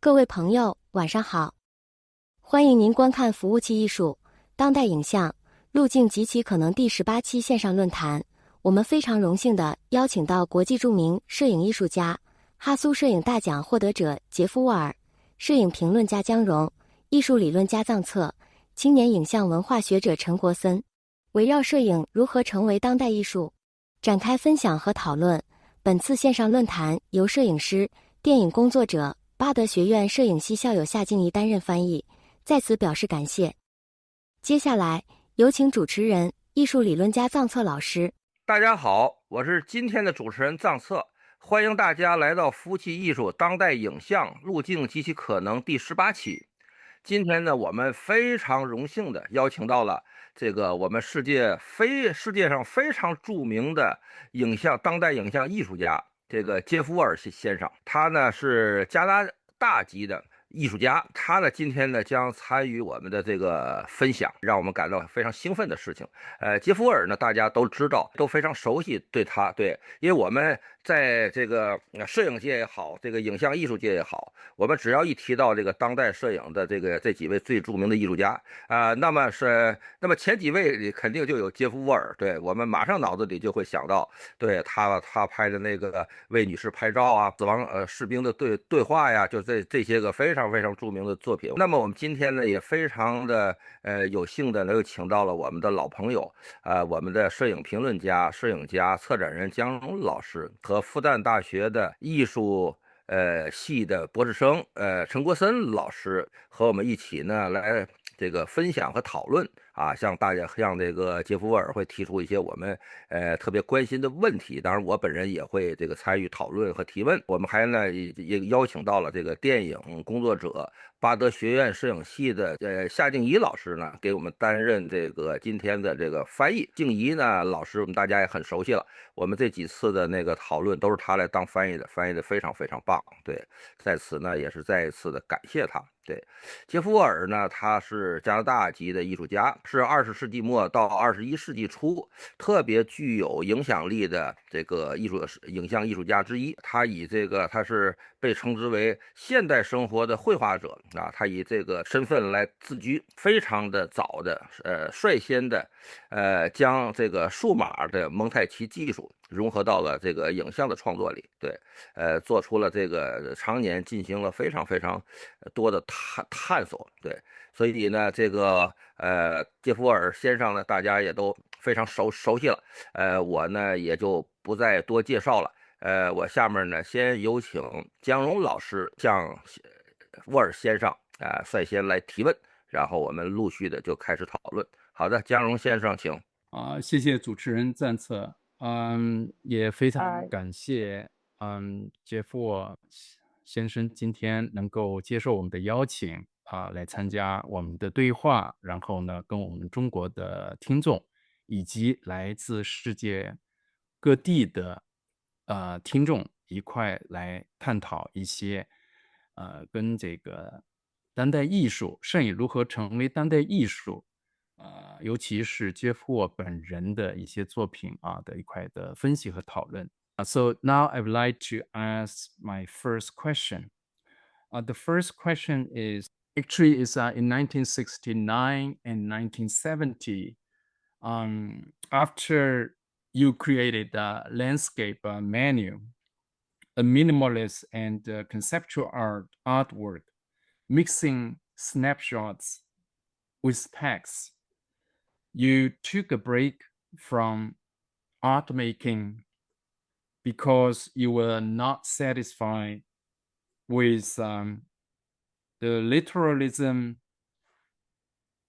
各位朋友，晚上好！欢迎您观看服务器艺术、当代影像、路径及其可能第18期线上论坛。我们非常荣幸地邀请到国际著名摄影艺术家、哈苏摄影大奖获得者杰夫·沃尔、摄影评论家姜荣、艺术理论家臧策、青年影像文化学者陈国森，围绕摄影如何成为当代艺术展开分享和讨论。本次线上论坛由摄影师、电影工作者、巴德学院摄影系校友夏静怡担任翻译，在此表示感谢。接下来有请主持人、艺术理论家臧策老师。大家好，我是今天的主持人臧策，欢迎大家来到服务器艺术当代影像路径及其可能第18期。今天呢，我们非常荣幸的邀请到了这个我们世界上非常著名的当代影像艺术家，这个杰夫·沃尔先生。他呢是加拿大籍的艺术家，他呢今天呢将参与我们的这个分享，让我们感到非常兴奋的事情。杰夫·沃尔呢大家都知道，都非常熟悉对，因为我们在这个摄影界也好，这个影像艺术界也好，我们只要一提到这个当代摄影的这几位最著名的艺术家那么前几位里肯定就有杰夫·沃尔，对，我们马上脑子里就会想到，对他拍的那个为女士拍照啊，死亡士兵的对话呀，就这些个非常非常著名的作品。那么我们今天呢也非常的有幸的又请到了我们的老朋友我们的摄影评论家、摄影家、策展人姜荣老师和复旦大学的艺术系的博士生陈国森老师和我们一起呢来这个分享和讨论向这个杰夫·沃尔会提出一些我们特别关心的问题，当然我本人也会这个参与讨论和提问。我们还呢也邀请到了这个电影工作者、巴德学院摄影系的夏静怡老师呢，给我们担任这个今天的这个翻译。静怡呢老师我们大家也很熟悉了，我们这几次的那个讨论都是他来当翻译的，翻译的非常非常棒。对，在此呢也是再一次的感谢他。对，杰夫·沃尔呢，他是加拿大籍的艺术家，是20世纪末到21世纪初特别具有影响力的这个影像艺术家之一。他是被称之为现代生活的绘画者他以这个身份来自居，非常的早的率先的将这个数码的蒙太奇技术融合到了这个影像的创作里。对，做出了这个常年进行了非常非常多的探索。对，所以呢这个杰夫·沃尔先生呢大家也都非常熟悉了，我呢也就不再多介绍了。我下面呢先有请姜荣老师向沃尔先生率先来提问，然后我们陆续的就开始讨论。好的，姜荣先生请。谢谢主持人臧策，也非常感谢杰夫先生今天能够接受我们的邀请来参加我们的对话，然后呢跟我们中国的听众以及来自世界各地的听众一块来探讨一些跟这个当代艺术、摄影如何成为当代艺术尤其是杰夫沃本人的一些作品的一块的分析和讨论。So now I would like to ask my first question. The first question is actually is in 1969 and 1970. After you created the landscape menu, a minimalist and conceptual artwork, mixing snapshots with text. You took a break from art making because you were not satisfied with the literalism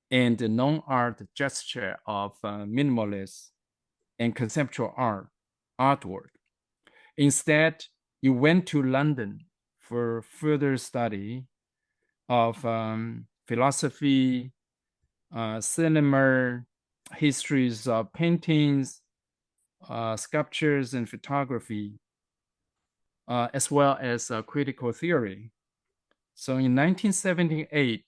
and the non-art gesture of minimalist and conceptual artwork. Instead, you went to London for further study of philosophy, cinema, histories of paintings, sculptures, and photography, as well as critical theory. So in 1978,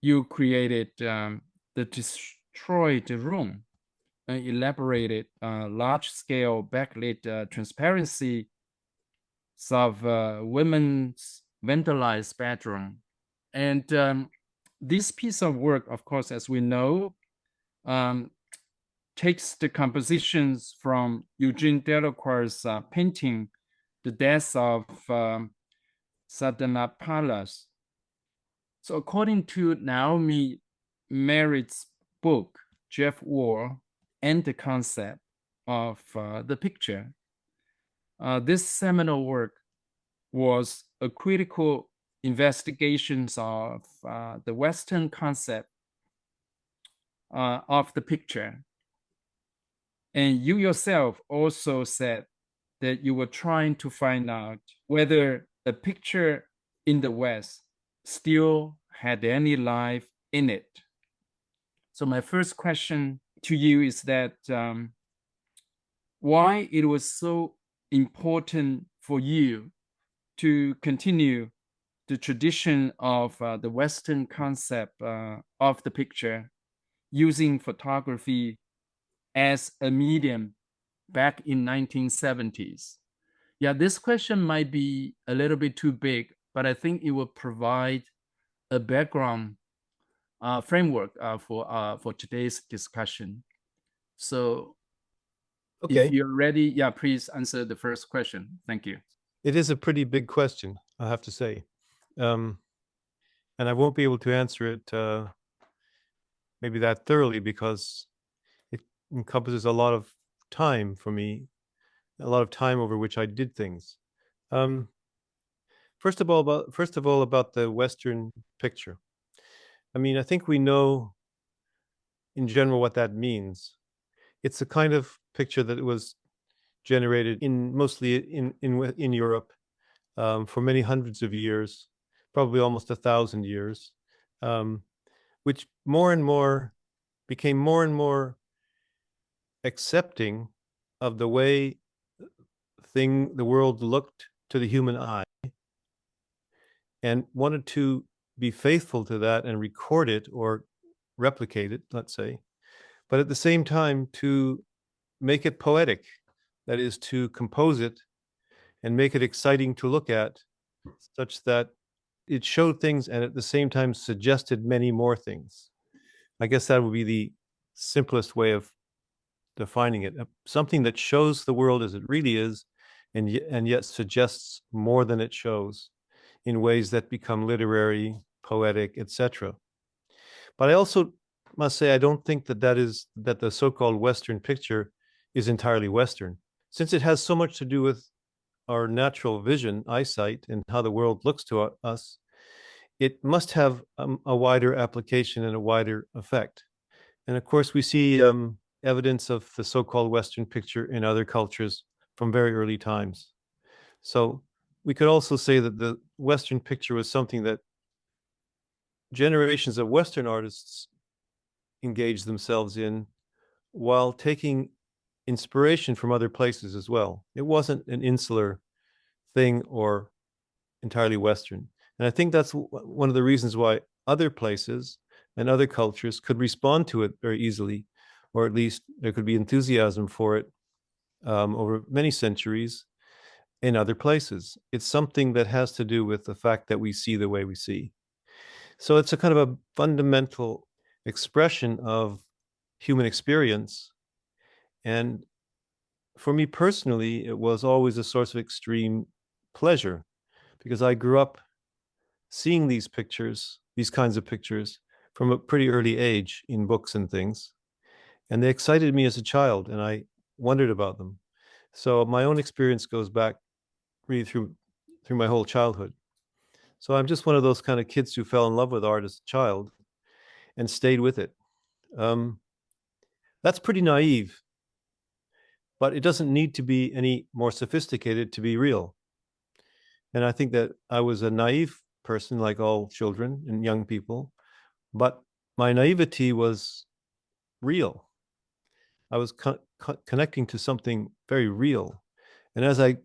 you created The Destroyed Room, an elaborated large-scale backlit transparency of women's vandalized bedroom. And this piece of work, of course, as we know, takes the compositions from Eugene Delacroix's painting, The Death of Sardanapalus. So according to Naomi Merritt's book, Jeff Wall and the Concept of the Picture, this seminal work was a critical investigation of the Western concept of the picture. And you yourself also said that you were trying to find out whether the picture in the West still had any life in it. So my first question to you is that why it was so important for you to continue the tradition of the Western concept of the picture using photography as a medium back in 1970s. Yeah, this question might be a little bit too big, but I think it will provide a background framework for today's discussion. So if you're ready, yeah, please answer the first question. Thank you. It is a pretty big question, I have to say. And I won't be able to answer it maybe that thoroughly because it encompasses a lot of time for me, a lot of time over which I did things. First of all, about the Western picture. I mean, I think we know in general what that means. It's a kind of picture that was generated mostly in Europe for many hundreds of years, probably almost 1,000 years, which became more and more accepting of the way the world looked to the human eye, and wanted to be faithful to that and record it or replicate it, let's say, but at the same time to make it poetic, that is, to compose it and make it exciting to look at, such that it showed things and at the same time suggested many more things. I guess that would be the simplest way of defining it. Something that shows the world as it really is, and yet suggests more than it shows in ways that become literary, poetic, etc. But I also must say I don't think that the so-called Western picture is entirely Western, since it has so much to do with our natural vision, eyesight, and how the world looks to us. It must have a wider application and a wider effect. And of course, we see evidence of the so-called Western picture in other cultures from very early times. So we could also say that the Western picture was something that generations of Western artists engaged themselves in while taking inspiration from other places as well. It wasn't an insular thing or entirely Western. And I think that's one of the reasons why other places and other cultures could respond to it very easily, or at least there could be enthusiasm for it over many centuries in other places. It's something that has to do with the fact that we see the way we see. So it's a kind of a fundamental expression of human experience. And for me personally, it was always a source of extreme pleasure, because I grew up seeing these kinds of pictures from a pretty early age in books and things. And they excited me as a child, and I wondered about them. So my own experience goes back really through my whole childhood. So I'm just one of those kind of kids who fell in love with art as a child and stayed with it. That's pretty naive, but it doesn't need to be any more sophisticated to be real. And I think that I was a naive person, like all children and young people, but my naivety was real. I was connecting to something very real. And as I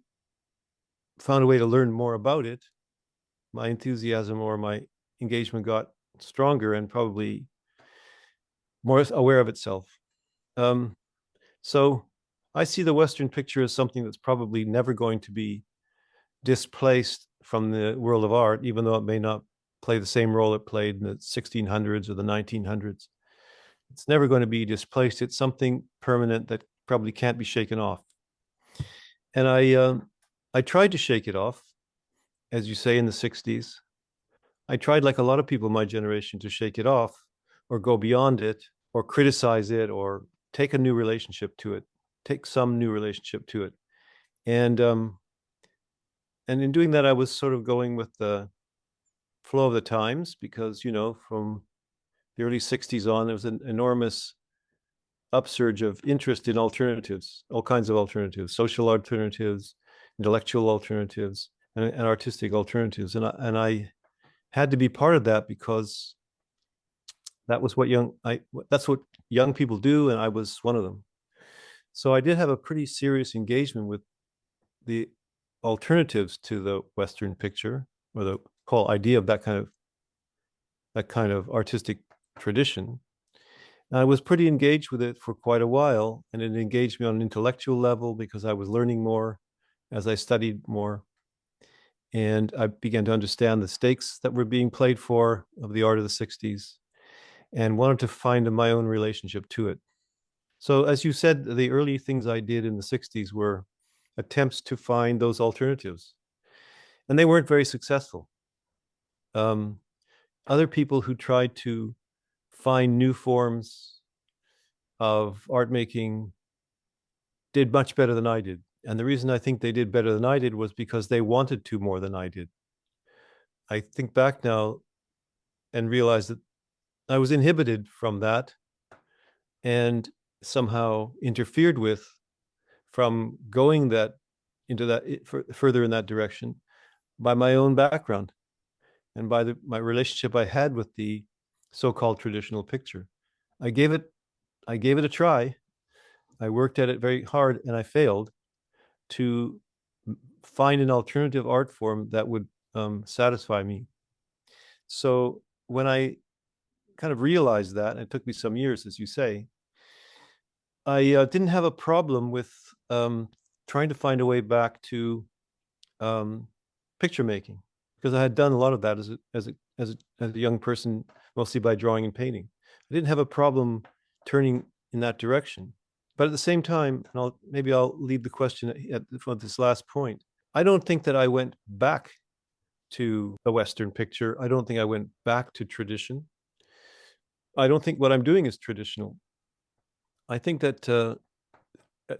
found a way to learn more about it, my enthusiasm or my engagement got stronger and probably more aware of itself. So I see the Western picture as something that's probably never going to be displaced from the world of art, even though it may not play the same role it played in the 1600s or the 1900s. It's never going to be displaced. It's something permanent that probably can't be shaken off. And I tried to shake it off, as you say, in the 60s. I tried, like a lot of people in my generation, to shake it off or go beyond it or criticize it or take a new relationship to it, take some new relationship to it. And in doing that, I was sort of going with the flow of the times because, from the early 60s on, there was an enormous upsurge of interest in alternatives, all kinds of alternatives, social alternatives, intellectual alternatives, and artistic alternatives. And I had to be part of that because that's what young people do, and I was one of them. So I did have a pretty serious engagement with the alternatives to the Western picture, or the whole idea of that kind of artistic tradition. And I was pretty engaged with it for quite a while, and it engaged me on an intellectual level because I was learning more as I studied more. And I began to understand the stakes that were being played for of the art of the 60s and wanted to find my own relationship to it. So, as you said, the early things I did in the 60s were attempts to find those alternatives, and they weren't very successful. Other people who tried to find new forms of art making did much better than I did. And the reason I think they did better than I did was because they wanted to more than I did. I think back now and realize that I was inhibited from that and somehow interfered with from going further in that direction by my own background and by my relationship I had with the so-called traditional picture. I gave it a try. I worked at it very hard, and I failed to find an alternative art form that would satisfy me. So when I kind of realized that, and it took me some years, as you say, I didn't have a problem with trying to find a way back to picture making, because I had done a lot of that as a young person, mostly by drawing and painting. I didn't have a problem turning in that direction. But at the same time, and maybe I'll leave the question for this last point, I don't think that I went back to the Western picture. I don't think I went back to tradition. I don't think what I'm doing is traditional. I think that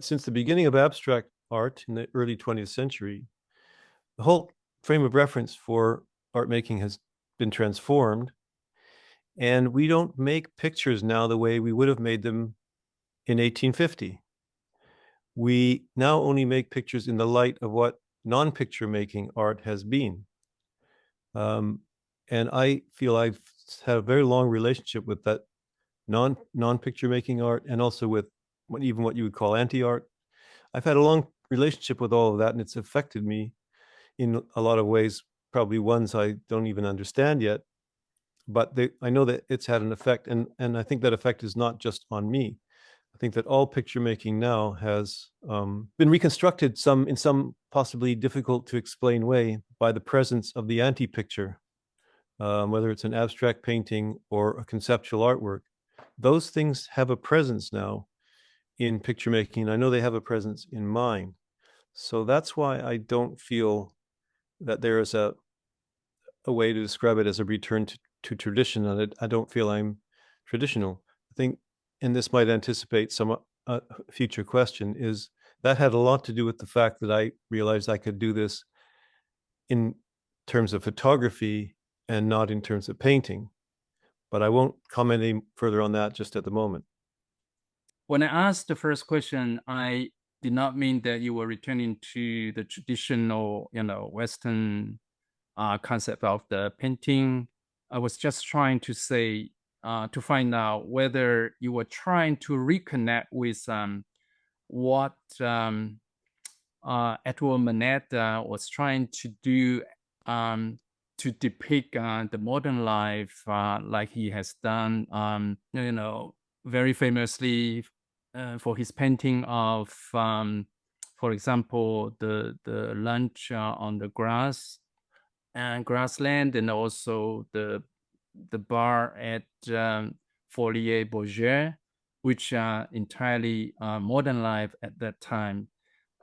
since the beginning of abstract art in the early 20th century, the whole frame of reference for art making has been transformed, and we don't make pictures now the way we would have made them in 1850. We now only make pictures in the light of what non-picture making art has been. And I feel I've had a very long relationship with that non-picture making art, and also with even what you would call anti-art. I've had a long relationship with all of that, and it's affected me in a lot of ways, probably ones I don't even understand yet. But I know that it's had an effect, and I think that effect is not just on me. I think that all picture making now has been reconstructed in some possibly difficult to explain way by the presence of the anti-picture, whether it's an abstract painting or a conceptual artwork. Those things have a presence now in picture making. I know they have a presence in mine. So that's why I don't feel that there is a way to describe it as a return to tradition. And I don't feel I'm traditional. I think, and this might anticipate some future question, is that had a lot to do with the fact that I realized I could do this in terms of photography and not in terms of painting. But I won't comment any further on that just at the moment. When I asked the first question, I did not mean that you were returning to the traditional, Western concept of the painting. I was just trying to say, to find out whether you were trying to reconnect with what Edouard Manet was trying to do to depict the modern life, like he has done, very famously for his painting of, for example, the lunch on the grass, and Grassland, and also the bar at Folie Bourget, which are entirely modern life at that time.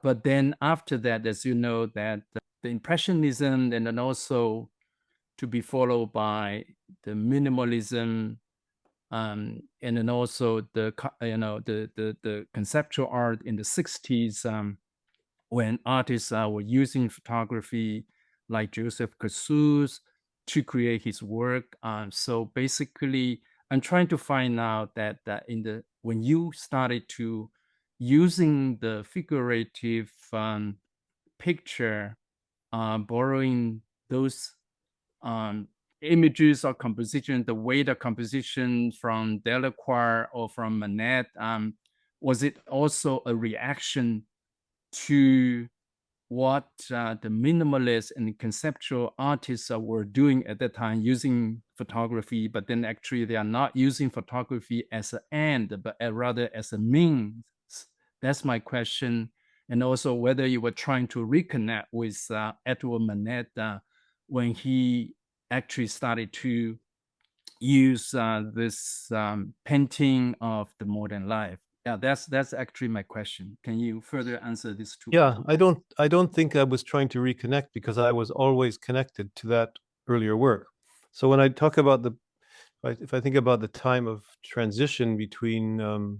But then after that, as you know, that the Impressionism, and then also to be followed by the minimalism, and then also the conceptual art in the 60s, when artists were using photography like Joseph Cassous to create his work. So basically, I'm trying to find out that when you started to using the figurative picture, borrowing those images or composition, the way the composition from Delacroix or from Manet, was it also a reaction to what the minimalist and conceptual artists were doing at that time, using photography, but then actually they are not using photography as an end, but rather as a means? That's my question. And also whether you were trying to reconnect with Edward Manet when he actually started to use this painting of the modern life. Yeah, that's actually my question. Can you further answer these two? Yeah, I don't think I was trying to reconnect, because I was always connected to that earlier work. So when I talk about if I think about the time of transition between the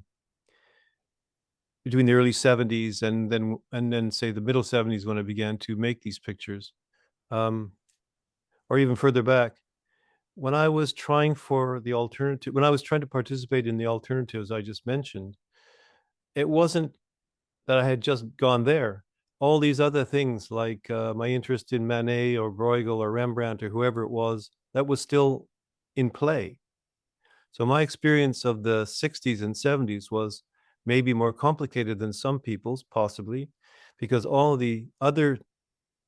early 70s and then say the middle 70s, when I began to make these pictures, or even further back, when I was trying to participate in the alternatives I just mentioned, it wasn't that I had just gone there. All these other things, like my interest in Manet or Bruegel or Rembrandt or whoever it was, that was still in play. So my experience of the 60s and 70s was maybe more complicated than some people's, possibly, because all the other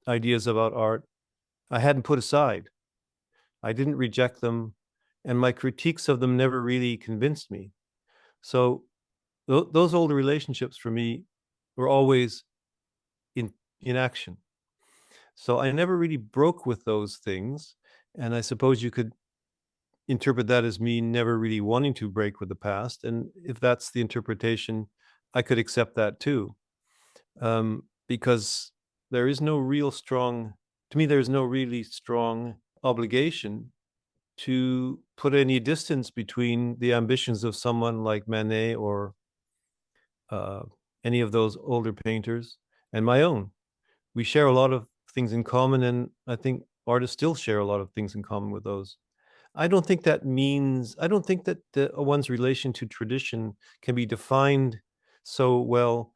ideas about art I hadn't put aside. I didn't reject them, and my critiques of them never really convinced me. So those older relationships for me were always in action. So I never really broke with those things, and I suppose you could interpret that as me never really wanting to break with the past. And if that's the interpretation, I could accept that too, because there is no real strong, to me, there's no really strong obligation to put any distance between the ambitions of someone like Manet or any of those older painters and my own. We share a lot of things in common, and I think artists still share a lot of things in common with those. I don't think that one's relation to tradition can be defined so well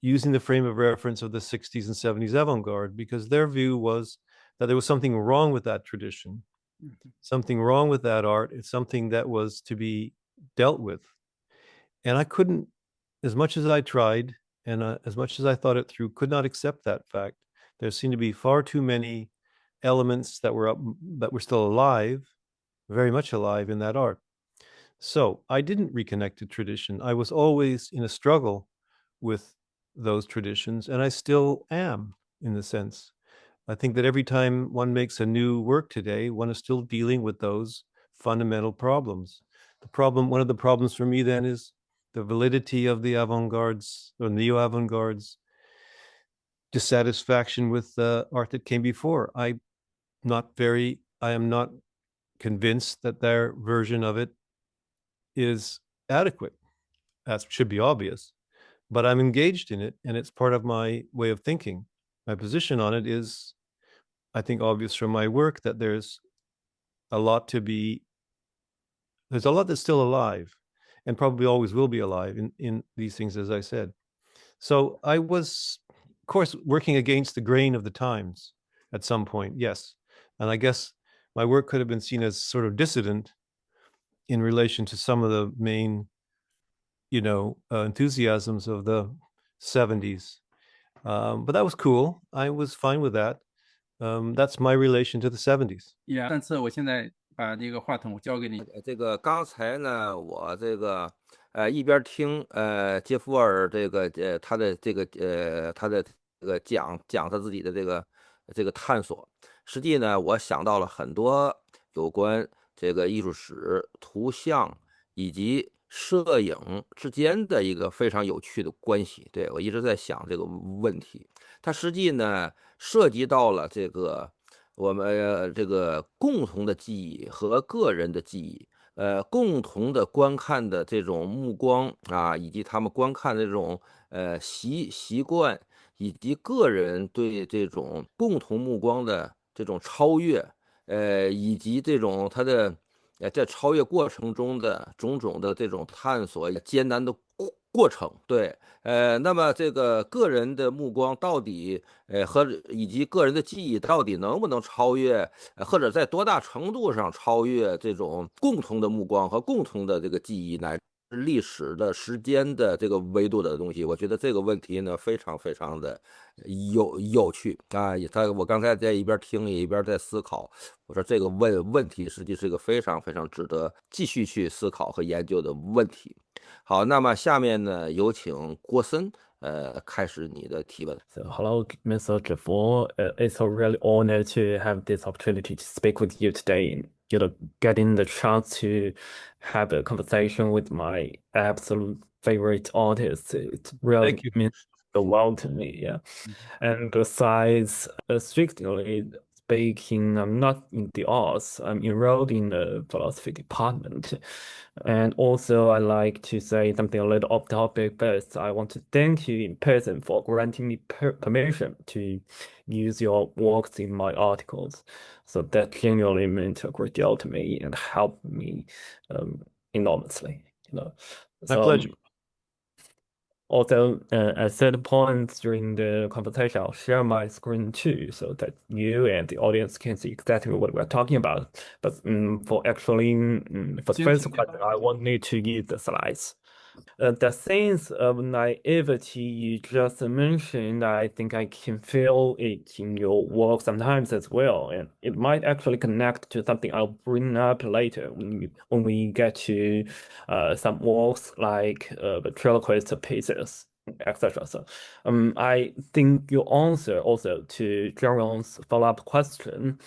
using the frame of reference of the 60s and 70s avant-garde, because their view was that there was something wrong with that tradition, something wrong with that art. It's something that was to be dealt with. And I couldn't, as much as I tried and as much as I thought it through, could not accept that fact. There seemed to be far too many elements that were still alive, very much alive in that art. So I didn't reconnect to tradition. I was always in a struggle with those traditions, and I still am, in a sense. I think that every time one makes a new work today, one is still dealing with those fundamental problems. One of the problems for me then is the validity of the avant-gardes or neo-avant-gardes, dissatisfaction with the art that came before. I am not convinced that their version of it is adequate. That should be obvious, but I'm engaged in it, and it's part of my way of thinking. My position on it is, I think, obvious from my work, that there's a lot that's still alive, and probably always will be alive in these things, as I said. So I was, of course, working against the grain of the times at some point, yes. And I guess my work could have been seen as sort of dissident in relation to some of the main, enthusiasms of the 70s. But that was cool. I was fine with that. That's my relation to the 70s. Yeah，上次我现在把这个话筒我交给你。这个刚才呢，我这个一边听杰夫尔这个他的这个讲他自己的这个这个探索。实际呢，我想到了很多有关这个艺术史、图像以及摄影之间的一个非常有趣的关系。对，我一直在想这个问题，它实际呢涉及到了这个我们这个共同的记忆和个人的记忆。共同的观看的这种目光啊，以及他们观看的这种习惯，以及个人对这种共同目光的这种超越，以及这种他的在超越过程中的种种的这种探索艰难的过程。对，那么这个个人的目光到底以及个人的记忆到底能不能超越，或者在多大程度上超越这种共同的目光和共同的这个记忆，乃至历史的时间的这个维度的东西？我觉得这个问题呢非常非常的有趣啊！我刚才在一边听一边在思考，我说这个问题实际是一个非常非常值得继续去思考和研究的问题。好，那么下面呢，有请郭森，开始你的提问。So, hello, Mr. Jaffor. It's a really honor to have this opportunity to speak with you today. And, getting the chance to have a conversation with my absolute favorite artist. It really means the world to me. Yeah. And besides, strictly speaking, I'm not in the arts. I'm enrolled in the philosophy department. And also, I like to say something a little off topic. First, I want to thank you in person for granting me permission to use your works in my articles. So that genuinely meant a great deal to me and helped me enormously. My So, pleasure. Also, at certain points during the conversation, I'll share my screen too, so that you and the audience can see exactly what we're talking about. But for the first question, I want you to use the slides. The sense of naivety you just mentioned, I think I can feel it in your work sometimes as well, and it might actually connect to something I'll bring up later when we get to some works like the ventriloquist pieces, etc. So, I think your answer also to Jerron's follow-up question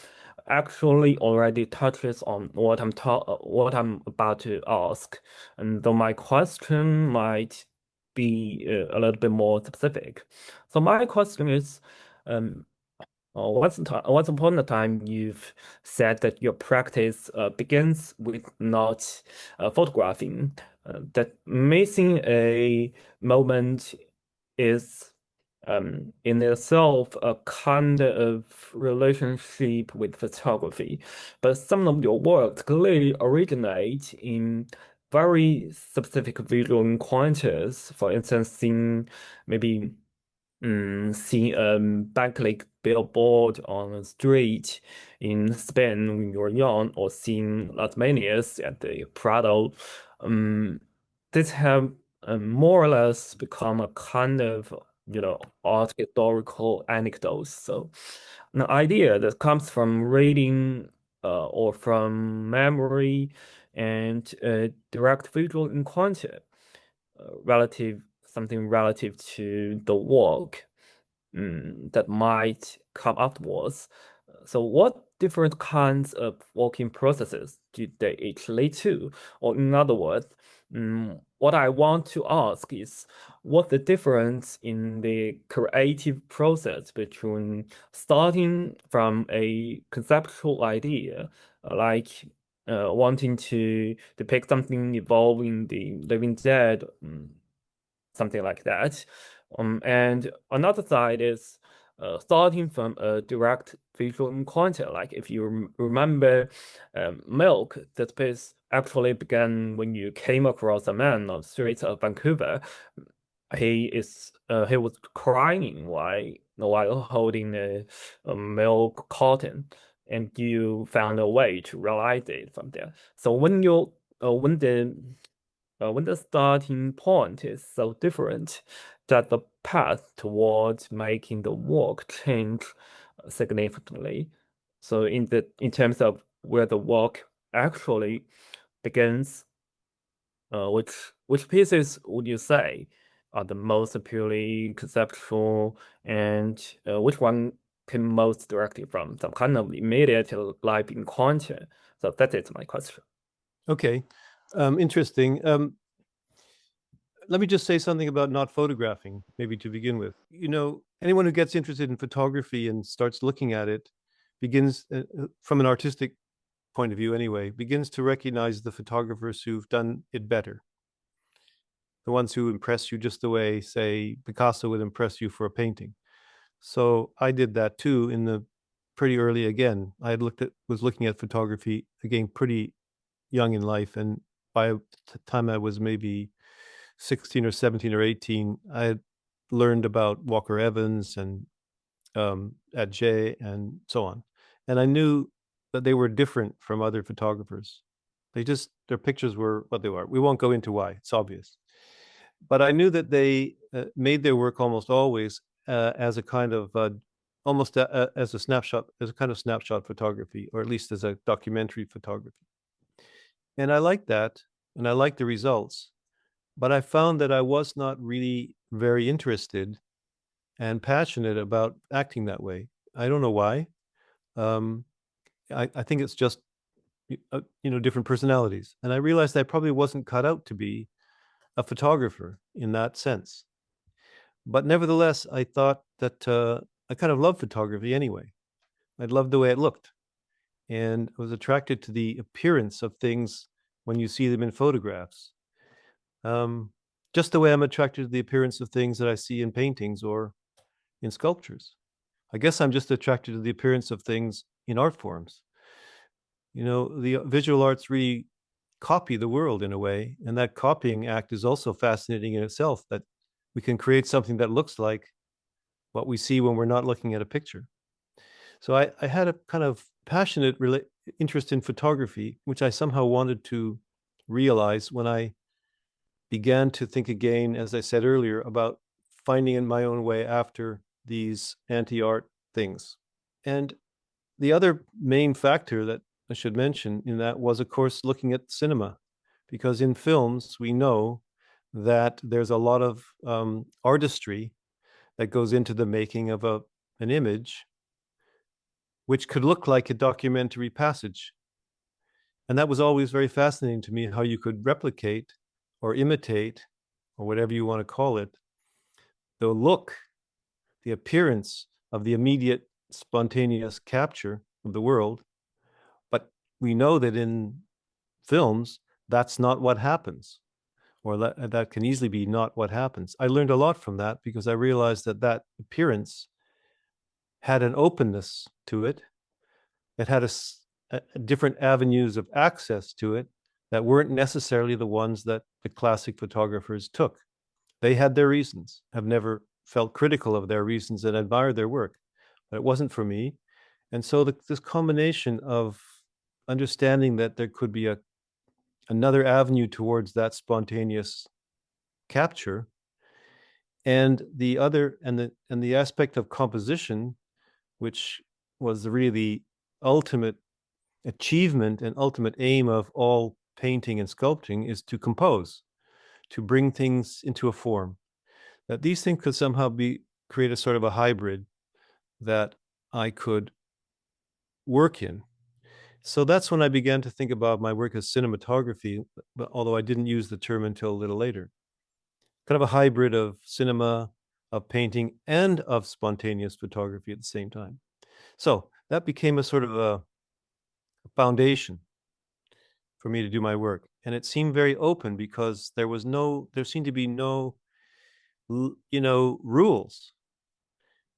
actually already touches on what I'm about to ask, and though my question might be a little bit more specific. So my question is, once upon a time you've said that your practice begins with not photographing. That missing a moment is in itself a kind of relationship with photography, but some of your work clearly originate in very specific visual encounters. For instance, seeing a backlit billboard on a street in Spain when you were young, or seeing Las Vegas at the Prado. These have more or less become a kind of art historical anecdotes. So an idea that comes from reading or from memory and direct visual encounter something relative to the work that might come afterwards. So what different kinds of working processes do they each lead to? Or in other words, what I want to ask is what the difference in the creative process between starting from a conceptual idea, like wanting to depict something involving the living dead, something like that. And another side is starting from a direct visual encounter. Like if you remember Milk, that piece actually began when you came across a man on the streets of Vancouver. He was crying while holding a milk carton, and you found a way to realize it from there. So when the starting point is so different, that the path towards making the work change significantly. So in terms of where the work actually begins, which pieces would you say are the most purely conceptual, and which one came most directly from some kind of immediate life encounter. So that is my question. Okay, interesting. Let me just say something about not photographing, maybe to begin with. You know, anyone who gets interested in photography and starts looking at it begins, from an artistic point of view anyway, begins to recognize the photographers who've done it better. The ones who impress you just the way, say, Picasso would impress you for a painting. So I did that too in the pretty early again. I had was looking at photography again pretty young in life, and by the time I was maybe 16 or 17 or 18, I had learned about Walker Evans and Adjei and so on. And I knew that they were different from other photographers. Their pictures were what they were. We won't go into why, it's obvious. But I knew that they made their work almost always as a kind of almost as a snapshot, as a kind of snapshot photography, or at least as a documentary photography. And I liked that, and I liked the results, but I found that I was not really very interested and passionate about acting that way. I don't know why. I think it's just, different personalities. And I realized I probably wasn't cut out to be a photographer in that sense. But nevertheless, I thought that I kind of loved photography anyway. I loved the way it looked. And I was attracted to the appearance of things when you see them in photographs. Just the way I'm attracted to the appearance of things that I see in paintings or in sculptures. I guess I'm just attracted to the appearance of things in art forms. You know, the visual arts really copy the world in a way, and that copying act is also fascinating in itself, that we can create something that looks like what we see when we're not looking at a picture. So I had a kind of passionate interest in photography, which I somehow wanted to realize when I began to think again, as I said earlier, about finding in my own way after these anti-art things. And the other main factor that I should mention in that was, of course, looking at cinema, because in films, we know that there's a lot of artistry that goes into the making of an image, which could look like a documentary passage. And that was always very fascinating to me, how you could replicate or imitate, or whatever you want to call it, the look, the appearance of the immediate spontaneous capture of the world. But we know that in films, that's not what happens, or that can easily be not what happens. I learned a lot from that because I realized that that appearance had an openness to it. It had a different avenues of access to it that weren't necessarily the ones that the classic photographers took. They had their reasons. I've never felt critical of their reasons and admired their work, but it wasn't for me. And so this combination of understanding that there could be another avenue towards that spontaneous capture, and the other, and the aspect of composition, which was really the ultimate achievement and ultimate aim of all painting and sculpting, is to compose, to bring things into a form. That these things could somehow create a sort of a hybrid that I could work in. So that's when I began to think about my work as cinematography, but although I didn't use the term until a little later. Kind of a hybrid of cinema, of painting, and of spontaneous photography at the same time. So that became a sort of a foundation for me to do my work. And it seemed very open because there seemed to be no, rules.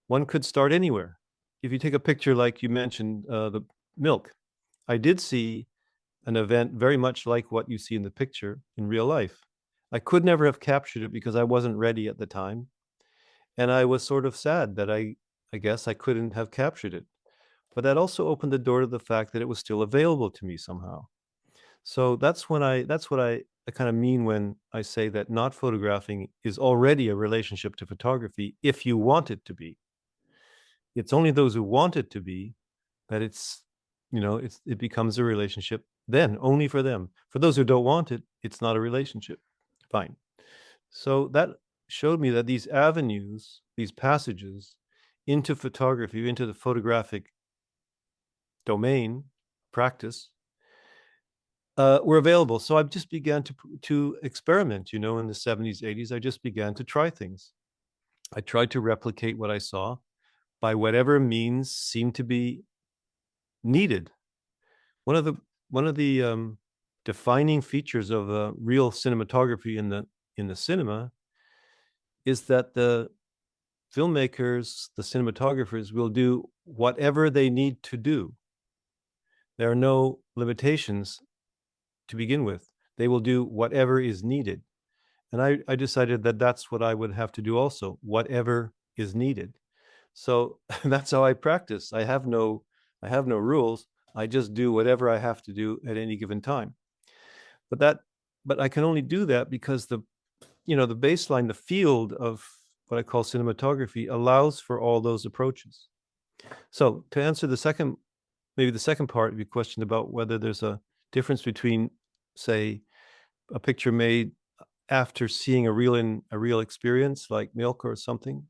One could start anywhere. If you take a picture like you mentioned, the milk, I did see an event very much like what you see in the picture in real life. I could never have captured it because I wasn't ready at the time. And I was sort of sad that I guess I couldn't have captured it. But that also opened the door to the fact that it was still available to me somehow. So that's what I kind of mean when I say that not photographing is already a relationship to photography if you want it to be. It's only those who want it to be that it becomes a relationship then, only for them. For those who don't want it, it's not a relationship. Fine. So that showed me that these avenues, these passages into photography, into the photographic domain, practice, were available. So I just began to experiment, in the 70s, 80s. I just began to try things. I tried to replicate what I saw by whatever means seemed to be needed. One of the defining features of real cinematography in the cinema is that the filmmakers, the cinematographers, will do whatever they need to do. There are no limitations to begin with. They will do whatever is needed. And I decided that that's what I would have to do also, whatever is needed. So that's how I practice. I have no rules. I just do whatever I have to do at any given time. But I can only do that because the baseline, the field of what I call cinematography allows for all those approaches. So to answer maybe the second part of your question about whether there's a difference between, say, a picture made after seeing a real experience like Milk or something,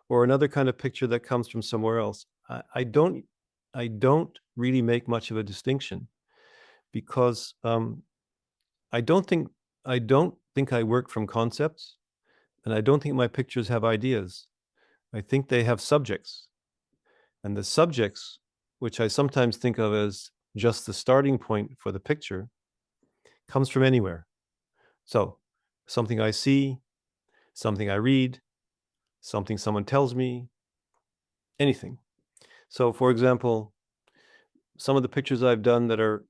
or another kind of picture that comes from somewhere else, I don't really make much of a distinction, because I don't think I work from concepts, and I don't think my pictures have ideas. I think they have subjects, and the subjects, which I sometimes think of as just the starting point for the picture, comes from anywhere. So something I see, something I read, something someone tells me, anything. So for example, some of the pictures I've done that are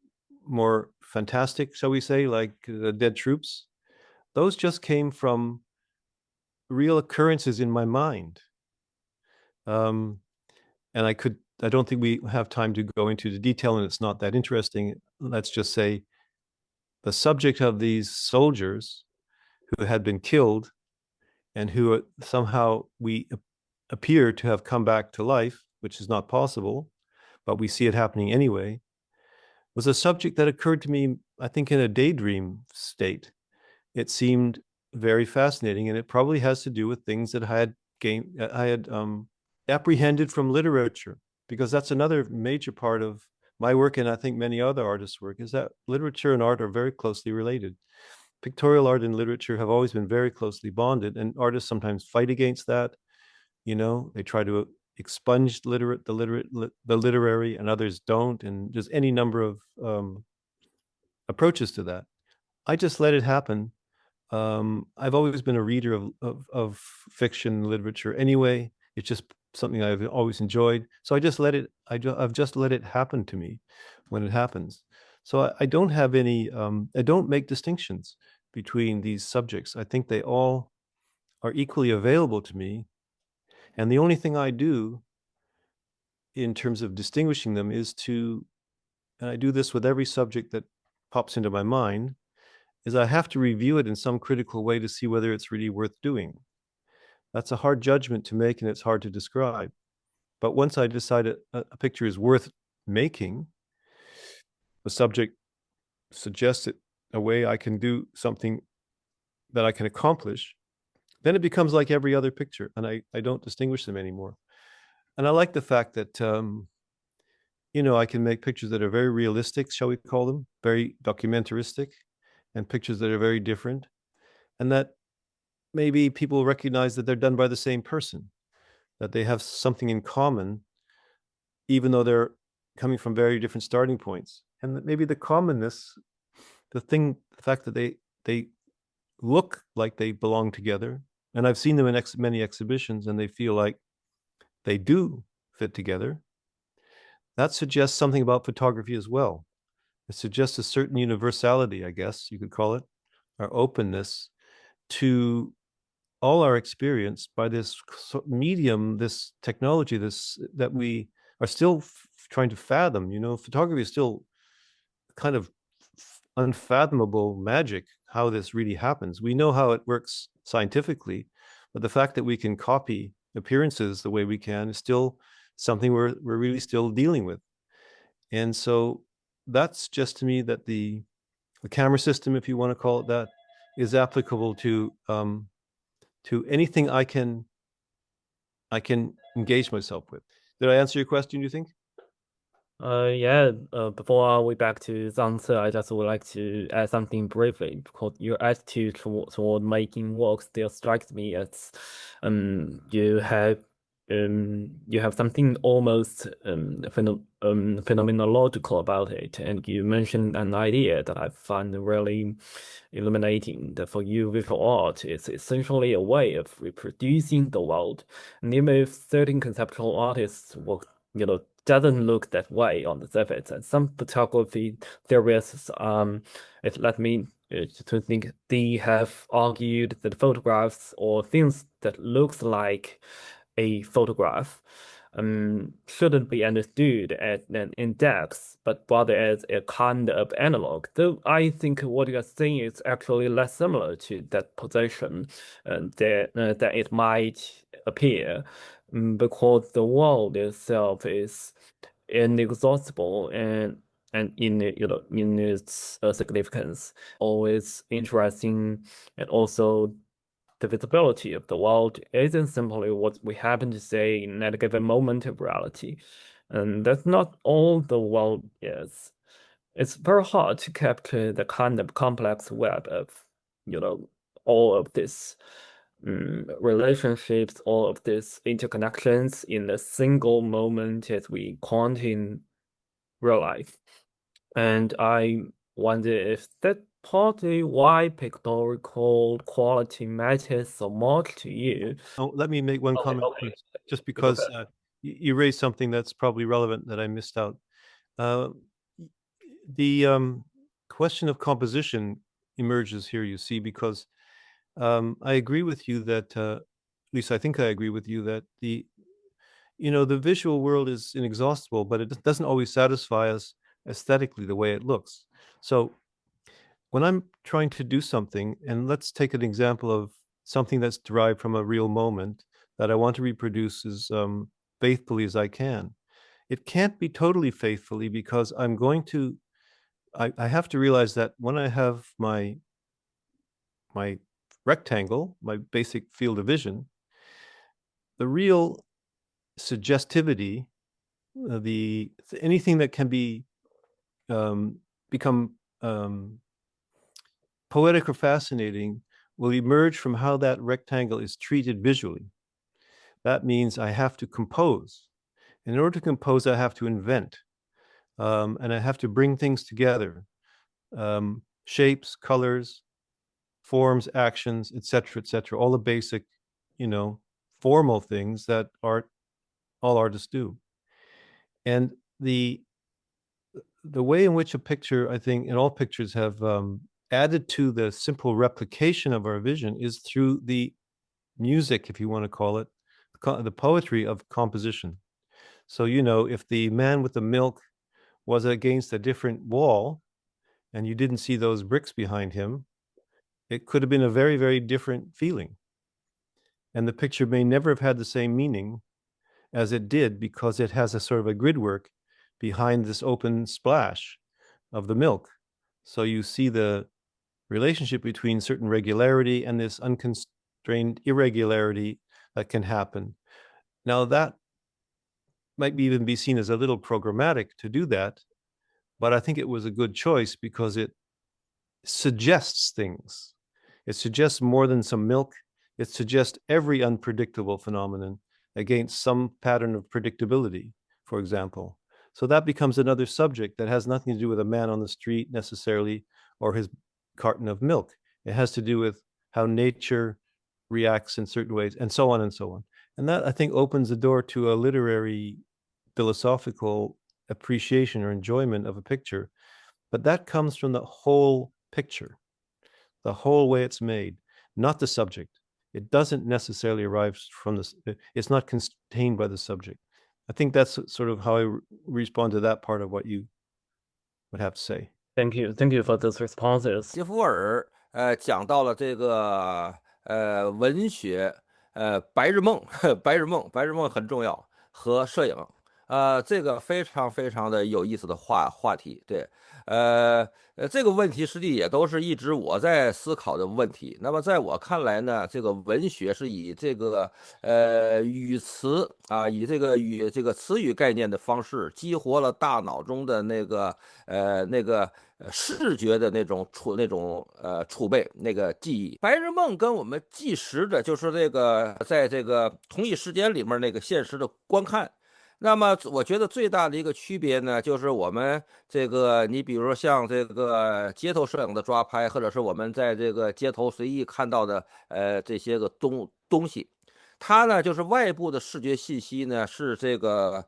more fantastic, shall we say, like the Dead Troops, those just came from real occurrences in my mind. And I don't think we have time to go into the detail, and it's not that interesting. Let's just say the subject of these soldiers who had been killed and who somehow we appear to have come back to life, which is not possible, but we see it happening anyway, was a subject that occurred to me, I think, in a daydream state. It seemed very fascinating, and it probably has to do with things that I had apprehended from literature, because that's another major part of my work, and I think many other artists' work, is that literature and art are very closely related. Pictorial art and literature have always been very closely bonded, and artists sometimes fight against that. They try to expunge the literary, and others don't, and there's any number of approaches to that. I just let it happen. I've always been a reader of fiction literature anyway. It's just something I've always enjoyed. So I've just let it happen to me when it happens. So I don't have any, I don't make distinctions between these subjects. I think they all are equally available to me. And the only thing I do in terms of distinguishing them is and I do this with every subject that pops into my mind, is I have to review it in some critical way to see whether it's really worth doing. That's a hard judgment to make, and it's hard to describe. But once I decide a picture is worth making, the subject suggests it a way I can do something that I can accomplish, then it becomes like every other picture, and I don't distinguish them anymore. And I like the fact that, I can make pictures that are very realistic, shall we call them, very documentaristic, and pictures that are very different, and that maybe people recognize that they're done by the same person, that they have something in common, even though they're coming from very different starting points. And that maybe the commonness, the fact that they look like they belong together, and I've seen them in many exhibitions, and they feel like they do fit together, that suggests something about photography as well. It suggests a certain universality, I guess you could call it, or openness to all our experience by this medium, this technology, that we are still trying to fathom. Photography is still kind of unfathomable magic, how this really happens. We know how it works scientifically, but the fact that we can copy appearances the way we can is still something we're really still dealing with. And so that's just to me that the camera system, if you want to call it that, is applicable to anything I can I can engage myself with. Did I answer your question, do you think? Yeah, before we back to Zhangce, I just would like to add something briefly because your attitude toward making work still strikes me as you have something almost phenomenological about it, and you mentioned an idea that I find really illuminating. That for you, visual art is essentially a way of reproducing the world, and even if certain conceptual artists work, doesn't look that way on the surface. And some photography theorists, it led me to think they have argued that photographs or things that looks like a photograph shouldn't be understood as an index, but rather as a kind of analog. Though I think what you are saying is actually less similar to that position that it might appear, because the world itself is inexhaustible and in in its significance, always interesting, and also the visibility of the world isn't simply what we happen to say in that given moment of reality. And that's not all the world is. It's very hard to capture the kind of complex web of, all of this relationships, all of these interconnections in a single moment as we can't in real life. And I wonder if that partly why pictorial quality matters so much to you. Oh, let me make one comment first, just because you raised something that's probably relevant that I missed out. The question of composition emerges here, you see, because I agree with you that, at least I think I agree with you that the visual world is inexhaustible, but it doesn't always satisfy us aesthetically the way it looks. So when I'm trying to do something, and let's take an example of something that's derived from a real moment that I want to reproduce as faithfully as I can, it can't be totally faithfully because I have to realize that when I have my rectangle, my basic field of vision, the real suggestivity, anything that can become poetic or fascinating will emerge from how that rectangle is treated visually. That means I have to compose. In order to compose, I have to invent, and I have to bring things together, shapes, colors, forms, actions, etc., etc., all the basic, formal things that all artists do. And the way in which a picture, I think, and all pictures have added to the simple replication of our vision is through the music, if you want to call it, the poetry of composition. So, if the man with the milk was against a different wall and you didn't see those bricks behind him, it could have been a very, very different feeling. And the picture may never have had the same meaning as it did because it has a sort of a grid work behind this open splash of the milk. So you see the relationship between certain regularity and this unconstrained irregularity that can happen. Now that might even be seen as a little programmatic to do that, but I think it was a good choice because it suggests things. It suggests more than some milk. It suggests every unpredictable phenomenon against some pattern of predictability, for example. So that becomes another subject that has nothing to do with a man on the street necessarily or his carton of milk. It has to do with how nature reacts in certain ways, and so on and so on. And that, I think, opens the door to a literary, philosophical appreciation or enjoyment of a picture. But that comes from the whole picture, the whole way it's made, not the subject. It doesn't necessarily arrive from it's not contained by the subject. I think that's sort of how I respond to that part of what you would have to say. Thank you for those responses. 杰弗尔讲到了这个文学白日梦很重要和摄影这个非常非常的有意思的话题，对，这个问题实际也都是一直我在思考的问题。那么在我看来呢，这个文学是以这个语词啊，以这个词语概念的方式，激活了大脑中的视觉的那种储备那个记忆。白日梦跟我们即时的，就是这个在这个同一时间里面那个现实的观看。那么我觉得最大的一个区别呢，就是我们这个，你比如说像这个街头摄影的抓拍，或者是我们在这个街头随意看到的这些个东西，它呢就是外部的视觉信息呢是这个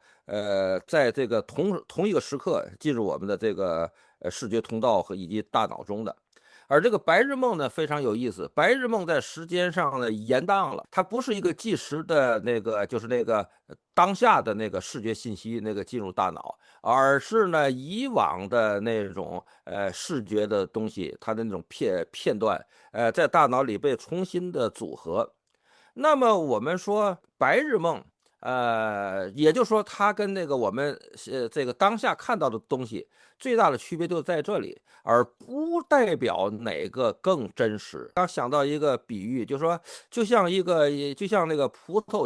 在这个同一个时刻进入我们的这个视觉通道以及大脑中的。而这个白日梦呢非常有意思，白日梦在时间上呢延宕了，它不是一个即时的就是当下的那个视觉信息进入大脑，而是呢以往的那种视觉的东西，它的那种片段，在大脑里被重新的组合。那么我们说白日梦，也就是说它跟我们这个当下看到的东西最大的区别就在这里，而不代表哪个更真实。刚想到一个比喻，就是说就像那个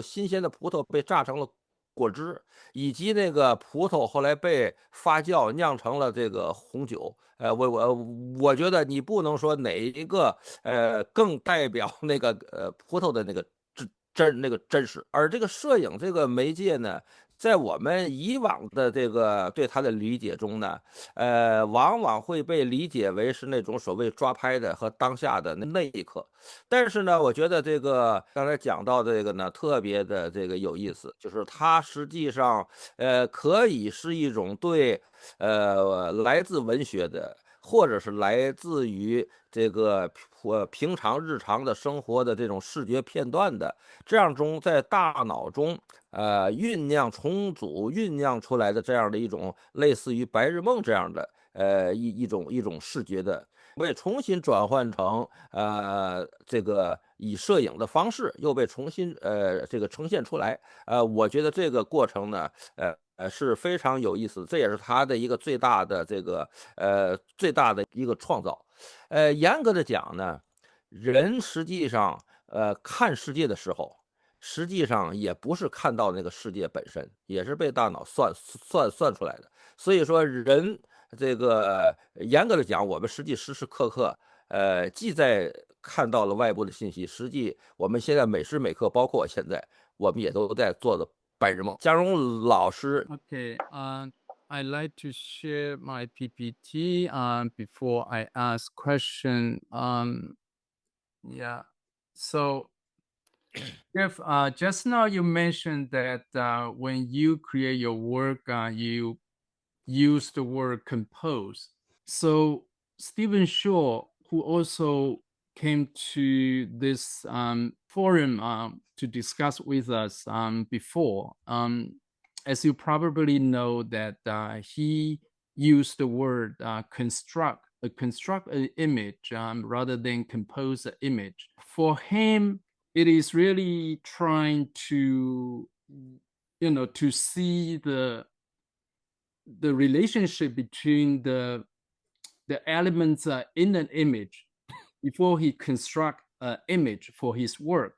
新鲜的葡萄被榨成了果汁，以及那个葡萄后来被发酵酿成了这个红酒。我觉得你不能说哪一个更代表葡萄的真实。而这个摄影这个媒介呢，在我们以往的这个对它的理解中呢，往往会被理解为是那种所谓抓拍的和当下的那一刻。但是呢，我觉得这个刚才讲到这个呢，特别的这个有意思，就是它实际上可以是一种对来自文学的，或者是来自于这个平常日常的生活的这种视觉片段的，这样在大脑中酝酿重组酝酿出来的这样的一种类似于白日梦这样的一种视觉的。被重新转换成这个以摄影的方式又被重新这个呈现出来。我觉得这个过程呢，是非常有意思，这也是他的一个最大的最大的一个创造。严格的讲呢，人实际上看世界的时候，实际上也不是看到那个世界本身，也是被大脑算出来的。所以说人这个严格的讲，我们实际时时刻刻，既在看到了外部的信息，实际我们现在每时每刻，包括现在，我们也都在做的白日梦。江荣老师 Okay, I like to share my PPT before I ask question. Yeah. So, Jeff, just now you mentioned that when you create your work, you use the word compose. So Stephen Shaw, who also came to this forum to discuss with us before, as you probably know, that he used the word construct an image rather than compose an image. For him, it is really trying to to see the relationship between the elements in an image before he construct an image for his work.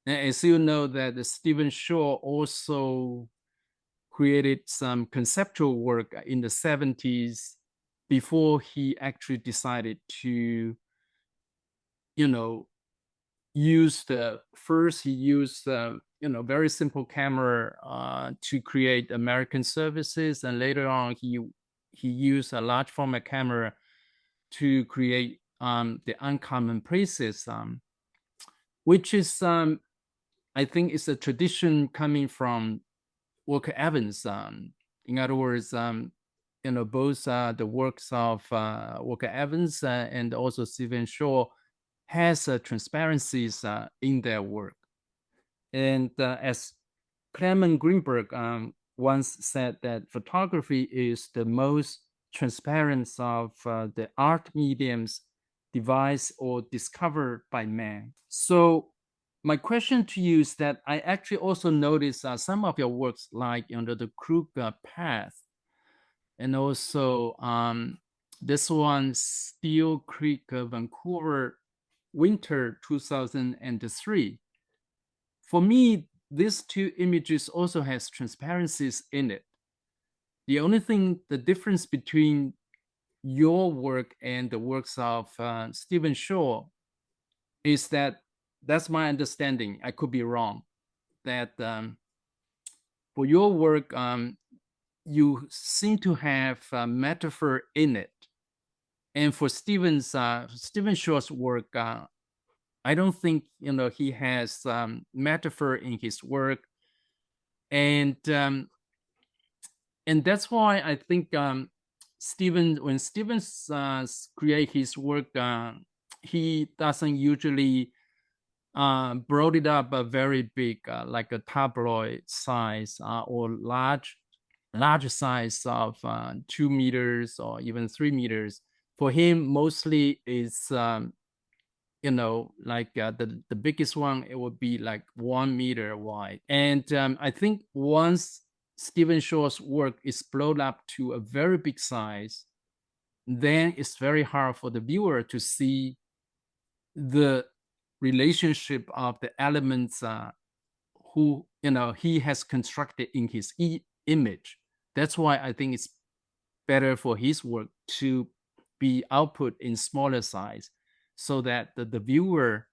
And as you know, that Stephen Shaw also created some conceptual work in the 70s before he actually decided to, use he used very simple camera to create American services, and later on he used a large format camera to create the Uncommon Places, which is I think it's a tradition coming from Walker Evans. In other words, both the works of Walker Evans and also Stephen Shaw has transparencies in their work. And as Clement Greenberg once said, that photography is the most transparent of the art mediums devised or discovered by man. So my question to you is that I actually also noticed some of your works, like the Crook Path, and also this one, Steel Creek, Vancouver, Winter 2003. For me, these two images also has transparencies in it. The only thing, the difference between your work and the works of Stephen Shaw is that, that's my understanding, I could be wrong, that for your work, you seem to have a metaphor in it. And for Stephen Shaw's work, I don't think he has metaphor in his work, and that's why I think when Stephen create his work, he doesn't usually brought it up a very big, like a tabloid size or large size of 2 meters or even 3 meters. For him, mostly is like the biggest one, it would be like 1 meter wide. And I think once Stephen Shaw's work is blown up to a very big size, then it's very hard for the viewer to see the relationship of the elements who he has constructed in his image. That's why I think it's better for his work to be output in smaller size, so that the viewer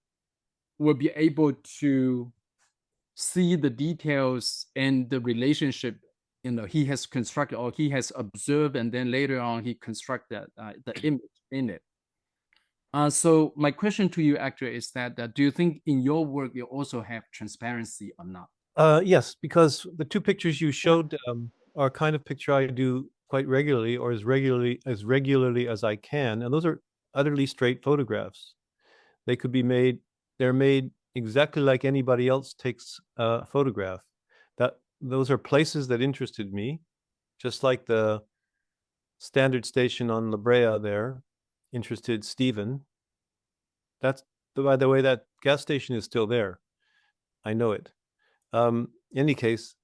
will be able to see the details and the relationship he has constructed or he has observed, and then later on he constructed the image in it. So my question to you actually is that do you think in your work you also have transparency or not? Yes, because the two pictures you showed are a kind of picture I do quite regularly, or as regularly as I can, and those are utterly straight photographs. They could be made, they're made exactly like anybody else takes a photograph. Those are places that interested me, just like the standard station on La Brea there interested Stephen. That's, by the way, that gas station is still there. I know it. In any case,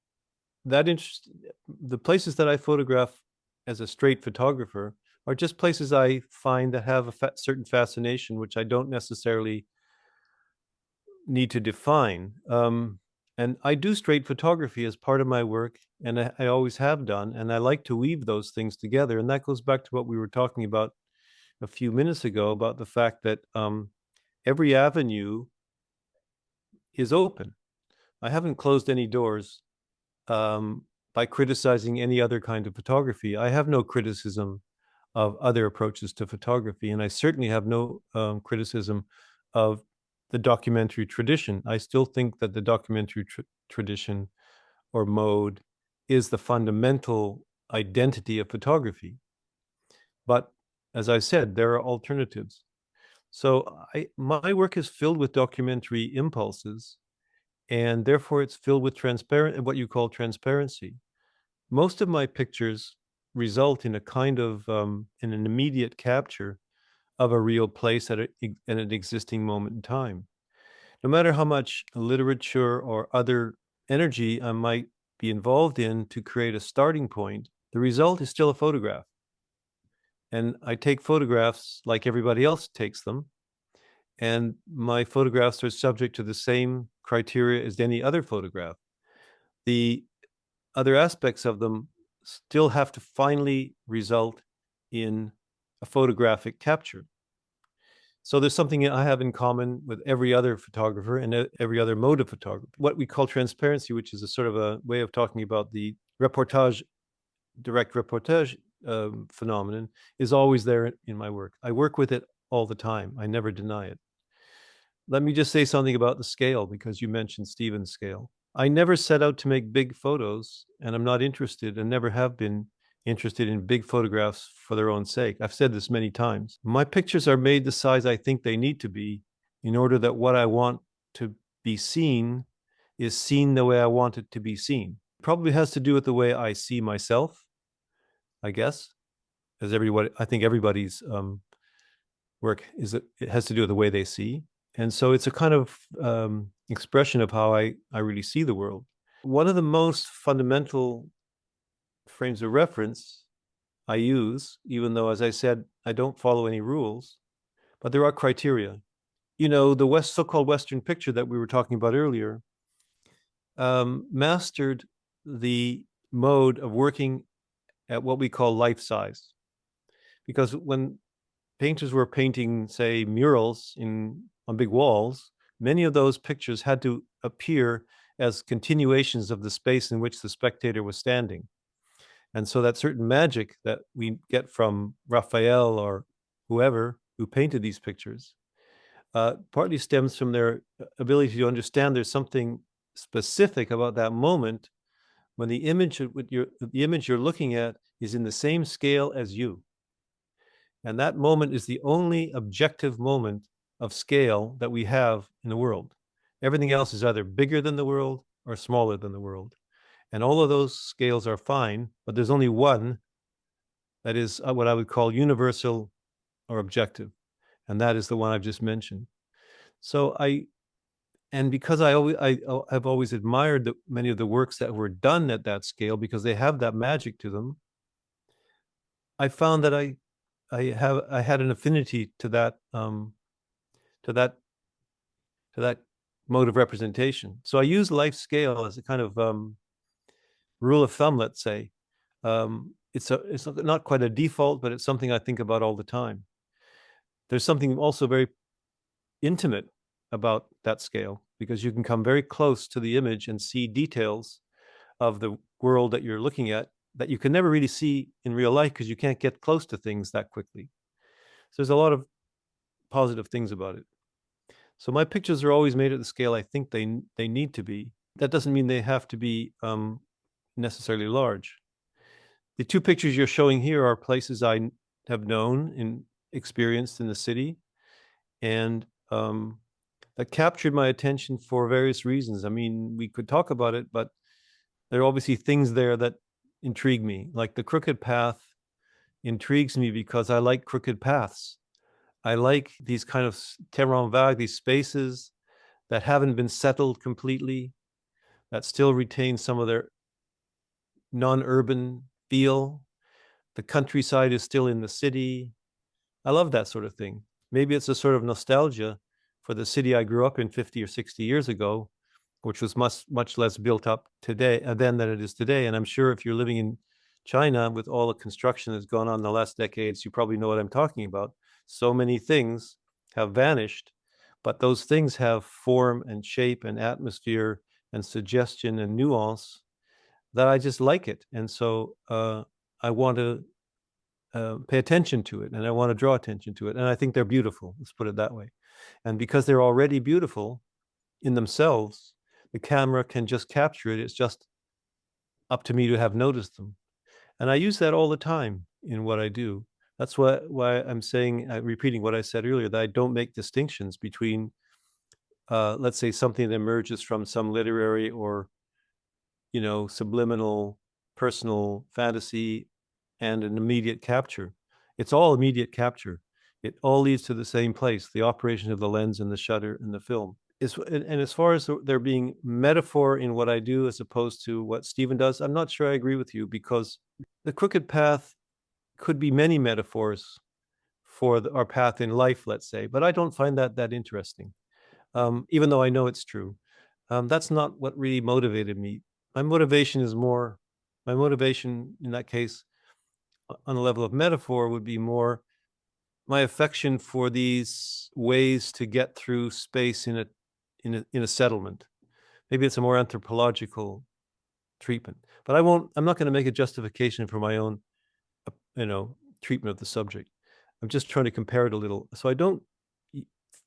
the places that I photograph as a straight photographer are just places I find that have a certain fascination, which I don't necessarily need to define. And I do straight photography as part of my work, and I always have done, and I like to weave those things together. And that goes back to what we were talking about a few minutes ago, about the fact that every avenue is open. I haven't closed any doors by criticizing any other kind of photography. I have no criticism of other approaches to photography, and I certainly have no criticism of the documentary tradition. I still think that the documentary tradition or mode is the fundamental identity of photography. But as I said, there are alternatives. So my work is filled with documentary impulses, and therefore it's filled with what you call transparency. Most of my pictures result in a kind of in an immediate capture of a real place at an existing moment in time. No matter how much literature or other energy I might be involved in to create a starting point, the result is still a photograph. And I take photographs like everybody else takes them, and my photographs are subject to the same criteria as any other photograph. The other aspects of them still have to finally result in a photographic capture. So there's something I have in common with every other photographer and every other mode of photography. What we call transparency, which is a sort of a way of talking about the direct reportage phenomenon, is always there in my work. I work with it all the time. I never deny it. Let me just say something about the scale, because you mentioned Stephen's scale. I never set out to make big photos, and I'm not interested and never have been interested in big photographs for their own sake. I've said this many times. My pictures are made the size I think they need to be in order that what I want to be seen is seen the way I want it to be seen. Probably has to do with the way I see myself, I guess, as I think everybody's work it has to do with the way they see. And so it's a kind of expression of how I really see the world. One of the most fundamental frames of reference I use, even though, as I said, I don't follow any rules, but there are criteria. You know, the so-called Western picture that we were talking about earlier mastered the mode of working at what we call life size. Because when painters were painting, say, murals on big walls, many of those pictures had to appear as continuations of the space in which the spectator was standing. And so that certain magic that we get from Raphael or whoever who painted these pictures partly stems from their ability to understand there's something specific about that moment when the image you're looking at is in the same scale as you. And that moment is the only objective moment of scale that we have in the world. Everything else is either bigger than the world or smaller than the world. And all of those scales are fine, but there's only one that is what I would call universal or objective. And that is the one I've just mentioned. So because I've always admired many of the works that were done at that scale because they have that magic to them, I found that I had an affinity to that mode of representation. So I use life scale as a kind of rule of thumb, let's say. It's not quite a default, but it's something I think about all the time. There's something also very intimate about that scale because you can come very close to the image and see details of the world that you're looking at that you can never really see in real life because you can't get close to things that quickly. So there's a lot of positive things about it. So my pictures are always made at the scale I think they need to be. That doesn't mean they have to be necessarily large. The two pictures you're showing here are places I have known and experienced in the city, and that captured my attention for various reasons. I mean, we could talk about it, but there are obviously things there that intrigue me. Like the crooked path intrigues me because I like crooked paths. I like these kind of terrain vague, these spaces that haven't been settled completely, that still retain some of their non-urban feel. The countryside is still in the city. I love that sort of thing. Maybe it's a sort of nostalgia for the city I grew up in 50 or 60 years ago, which was much less built up today then than it is today. And I'm sure if you're living in China with all the construction that's gone on in the last decades, you probably know what I'm talking about. So many things have vanished, but those things have form and shape and atmosphere and suggestion and nuance that I just like it. And so I want to pay attention to it, and I want to draw attention to it. And I think they're beautiful. Let's put it that way. And because they're already beautiful in themselves, the camera can just capture it. It's just up to me to have noticed them. And I use that all the time in what I do. That's why I'm saying, repeating what I said earlier, that I don't make distinctions between, let's say, something that emerges from some literary or, subliminal personal fantasy and an immediate capture. It's all immediate capture. It all leads to the same place, the operation of the lens and the shutter and the film. And as far as there being metaphor in what I do as opposed to what Stephen does, I'm not sure I agree with you because the crooked path could be many metaphors for our path in life, let's say, but I don't find that interesting, even though I know it's true. That's not what really motivated me. My motivation in that case, on a level of metaphor, would be more my affection for these ways to get through space in a settlement. Maybe it's a more anthropological treatment, but I'm not going to make a justification for my own, treatment of the subject. I'm just trying to compare it a little. So I don't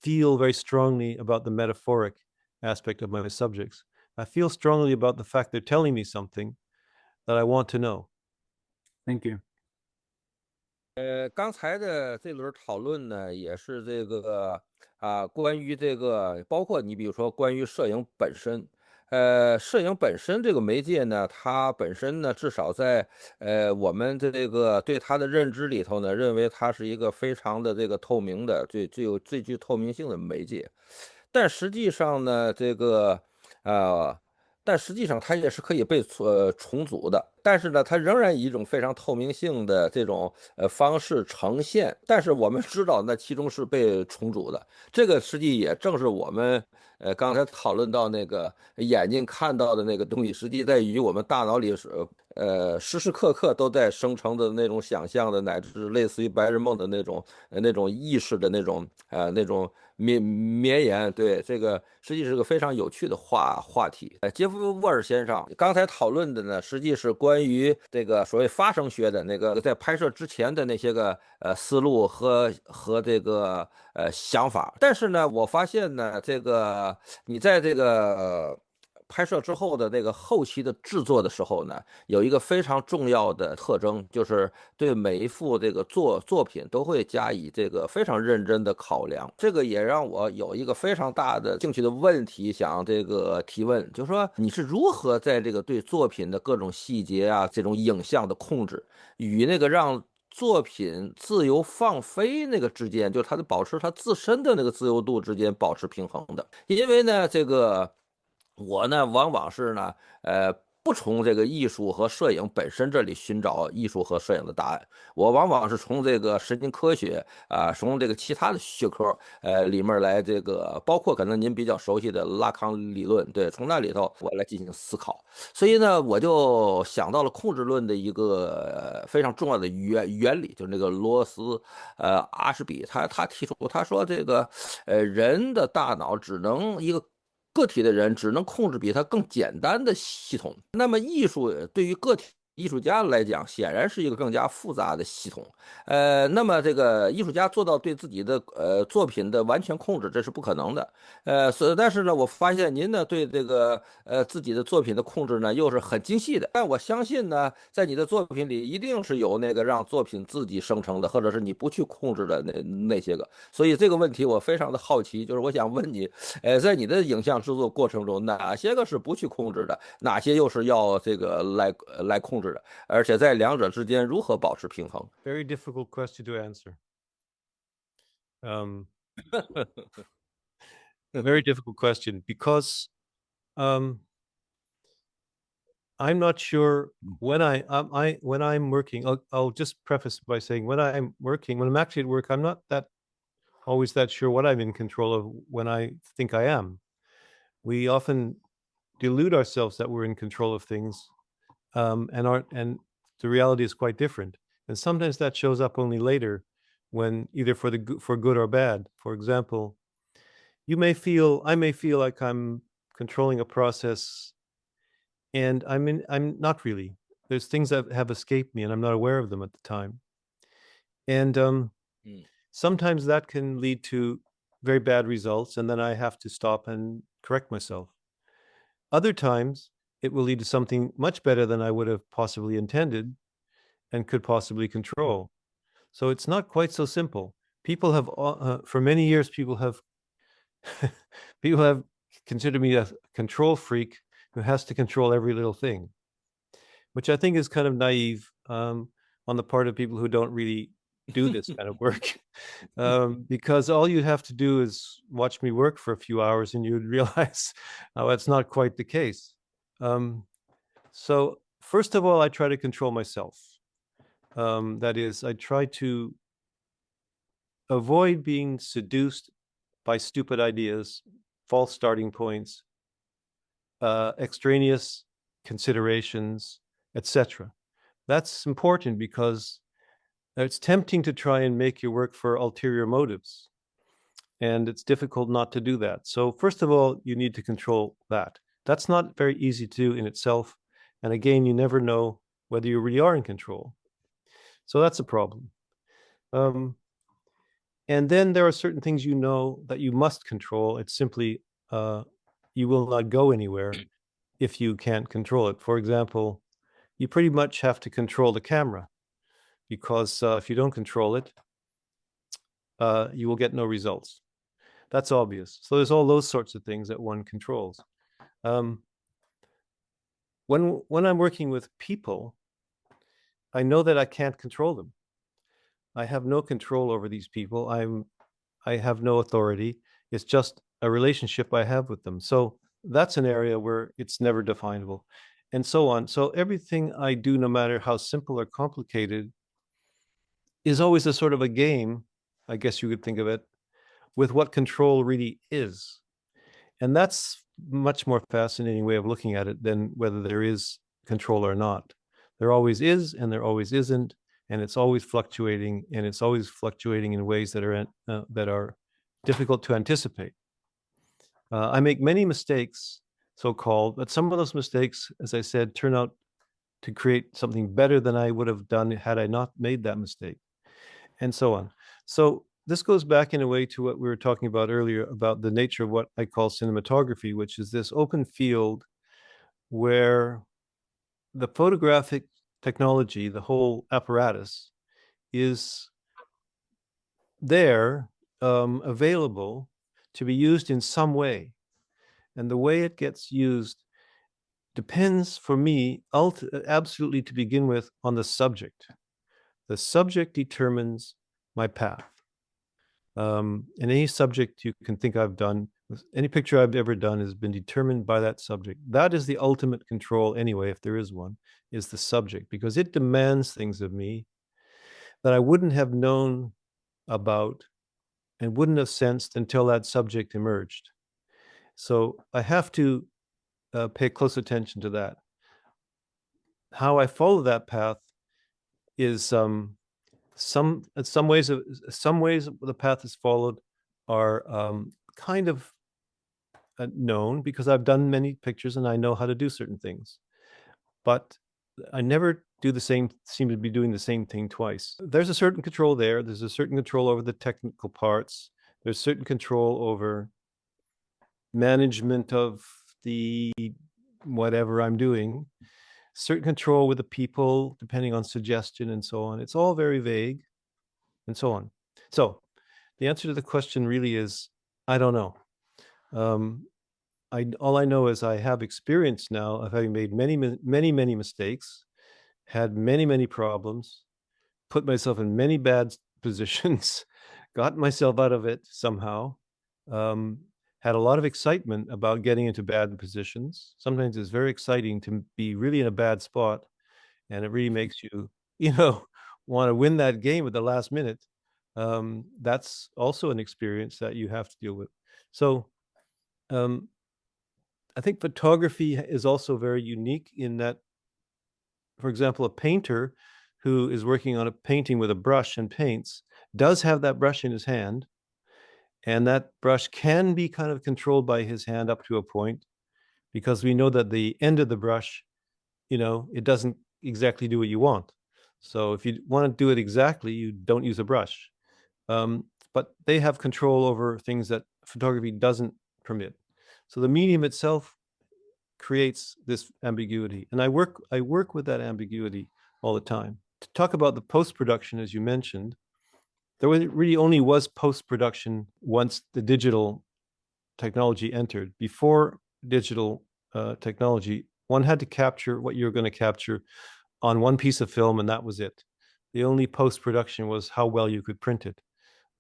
feel very strongly about the metaphoric aspect of my subjects. I feel strongly about the fact they're telling me something that I want to know. Thank you. 刚才的这轮讨论呢，也是这个关于这个，包括你比如说关于摄影本身，摄影本身这个媒介呢，它本身呢，至少在我们的这个对它的认知里头呢，认为它是一个非常的这个透明的、最具透明性的媒介。但实际上呢，呃，但实际上它也是可以被重组的，但是呢，它仍然以一种非常透明性的这种方式呈现。但是我们知道，那其中是被重组的。这个实际也正是我们刚才讨论到那个眼睛看到的那个东西，实际在于我们大脑里时时刻刻都在生成的那种想象的，乃至类似于白日梦的那种意识的那种绵延。对，这个实际是个非常有趣的话题。杰夫·沃尔先生刚才讨论的呢，实际是关于这个所谓发生学的那个在拍摄之前的那些个思路和这个想法。但是呢，我发现呢，这个你在这个拍摄之后的那个后期的制作的时候呢，有一个非常重要的特征，就是对每一幅这个作品都会加以这个非常认真的考量。这个也让我有一个非常大的兴趣的问题想这个提问，就是说你是如何在这个对作品的各种细节啊，这种影像的控制与那个让作品自由放飞那个之间，就是它的保持它自身的那个自由度之间保持平衡的。因为呢，这个我呢往往是呢，不从这个艺术和摄影本身这里寻找艺术和摄影的答案，我往往是从这个神经科学啊，从这个其他的学科里面来这个，包括可能您比较熟悉的拉康理论，对，从那里头我来进行思考。所以呢，我就想到了控制论的一个非常重要的原理，就是那个罗斯阿什比他提出，他说这个人的大脑只能一个。个体的人只能控制比他更简单的系统，那么艺术对于个体艺术家来讲，显然是一个更加复杂的系统。那么这个艺术家做到对自己的作品的完全控制，这是不可能的。但是呢，我发现您呢对这个自己的作品的控制呢又是很精细的。但我相信呢，在你的作品里一定是有那个让作品自己生成的，或者是你不去控制的那些个。所以这个问题我非常的好奇，就是我想问你，在你的影像制作过程中，哪些个是不去控制的，哪些又是要这个来控制的，而且在两者之间如何保持平衡？ Very difficult question to answer. A very difficult question because I'm not sure when when I'm working. I'll just preface by saying when I'm actually at work, I'm not always that sure what I'm in control of when I think I am. We often delude ourselves that we're in control of things, and the reality is quite different. And sometimes that shows up only later, when either for good or bad. For example, I may feel like I'm controlling a process, and I'm not really. There's things that have escaped me, and I'm not aware of them at the time. And sometimes that can lead to very bad results, and then I have to stop and correct myself. Other times, it will lead to something much better than I would have possibly intended and could possibly control. So it's not quite so simple. People have, for many years, people have considered me a control freak who has to control every little thing, which I think is kind of naive on the part of people who don't really do this kind of work. Because all you have to do is watch me work for a few hours and you'd realize that's not quite the case. So first of all, I try to control myself. That is, I try to avoid being seduced by stupid ideas, false starting points, extraneous considerations, etc. That's important because it's tempting to try and make your work for ulterior motives, and it's difficult not to do that. So first of all, you need to control that. That's not very easy to do in itself, and again, you never know whether you really are in control. So that's a problem. And then there are certain things you know that you must control. It's simply you will not go anywhere if you can't control it. For example, you pretty much have to control the camera, because if you don't control it, you will get no results. That's obvious. So there's all those sorts of things that one controls. when I'm working with people, I know that I can't control them. I have no control over these people. I have no authority. It's just a relationship I have with them. So that's an area where it's never definable, and so on. So everything I do, no matter how simple or complicated, is always a sort of a game, I guess you could think of it, with what control really is. And that's much more fascinating way of looking at it than whether there is control or not. There always is, and there always isn't, and it's always fluctuating, and it's always fluctuating in ways that are difficult to anticipate. I make many mistakes, so-called, but some of those mistakes, as I said, turn out to create something better than I would have done had I not made that mistake, and so on. So this goes back in a way to what we were talking about earlier about the nature of what I call cinematography, which is this open field where the photographic technology, the whole apparatus, is there, available to be used in some way. And the way it gets used depends, for me, absolutely to begin with, on the subject. The subject determines my path. And any subject you can think I've done, any picture I've ever done has been determined by that subject. That is the ultimate control anyway, if there is one, is the subject, because it demands things of me that I wouldn't have known about and wouldn't have sensed until that subject emerged. So I have to pay close attention to that. How I follow that path is some ways the path is followed are kind of known because I've done many pictures and I know how to do certain things, but I never seem to be doing the same thing twice. There's a certain control there. There's a certain control over the technical parts. There's certain control over management of the whatever I'm doing, certain control with the people, depending on suggestion and so on. It's all very vague and so on. So the answer to the question really is, I don't know. All I know is I have experience now of having made many mistakes, had many problems, put myself in many bad positions, got myself out of it somehow, had a lot of excitement about getting into bad positions. Sometimes it's very exciting to be really in a bad spot, and it really makes you, want to win that game at the last minute. That's also an experience that you have to deal with. So I think photography is also very unique in that, for example, a painter who is working on a painting with a brush and paints does have that brush in his hand, and that brush can be kind of controlled by his hand up to a point, because we know that the end of the brush, it doesn't exactly do what you want. So if you want to do it exactly, you don't use a brush. But they have control over things that photography doesn't permit. So the medium itself creates this ambiguity, and I work with that ambiguity all the time. To talk about the post-production, as you mentioned, there really only was post-production once the digital technology entered. Before digital technology, one had to capture what you're going to capture on one piece of film, and that was it. The only post-production was how well you could print it.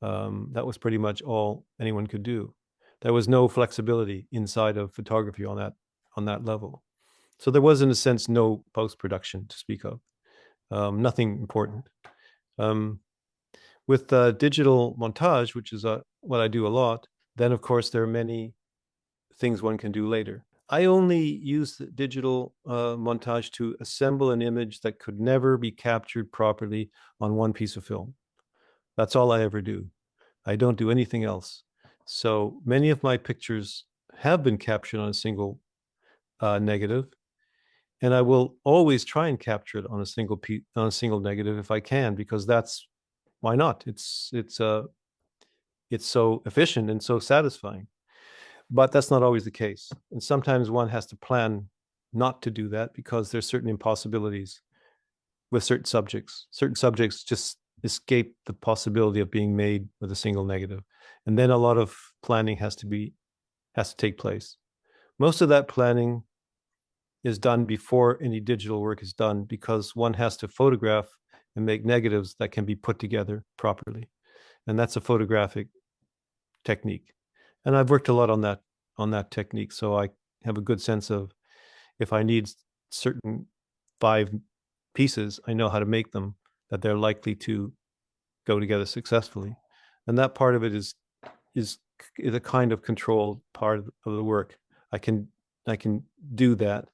That was pretty much all anyone could do. There was no flexibility inside of photography on that level. So there was, in a sense, no post-production to speak of. Nothing important. With digital montage, which is what I do a lot, then of course there are many things one can do later. I only use the digital montage to assemble an image that could never be captured properly on one piece of film. That's all I ever do. I don't do anything else. So many of my pictures have been captured on a single negative, and I will always try and capture it on a single negative if I can, because why not? It's so efficient and so satisfying. But that's not always the case, and sometimes one has to plan not to do that because there's certain impossibilities with certain subjects. Certain subjects just escape the possibility of being made with a single negative, and then a lot of planning has to take place. Most of that planning is done before any digital work is done, because one has to photograph and make negatives that can be put together properly. And that's a photographic technique. And I've worked a lot on that technique. So I have a good sense of, if I need certain 5 pieces, I know how to make them, that they're likely to go together successfully. And that part of it is a kind of controlled part of the work. I can do that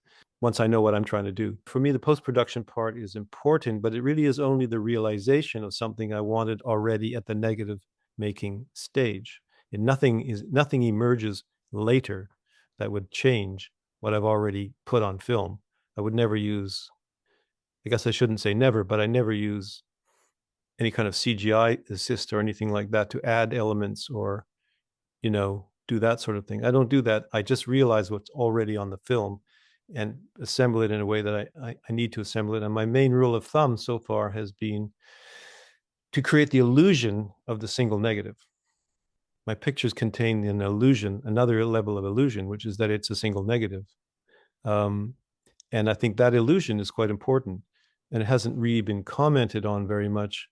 once I know what I'm trying to do. For me, the post-production part is important, but it really is only the realization of something I wanted already at the negative making stage. And nothing emerges later that would change what I've already put on film. I would never use, I guess I shouldn't say never, but I never use any kind of CGI assist or anything like that to add elements or, do that sort of thing. I don't do that. I just realize what's already on the film and assemble it in a way that I need to assemble it. And my main rule of thumb so far has been to create the illusion of the single negative. My pictures contain an illusion, another level of illusion, which is that it's a single negative. And I think that illusion is quite important. And it hasn't really been commented on very much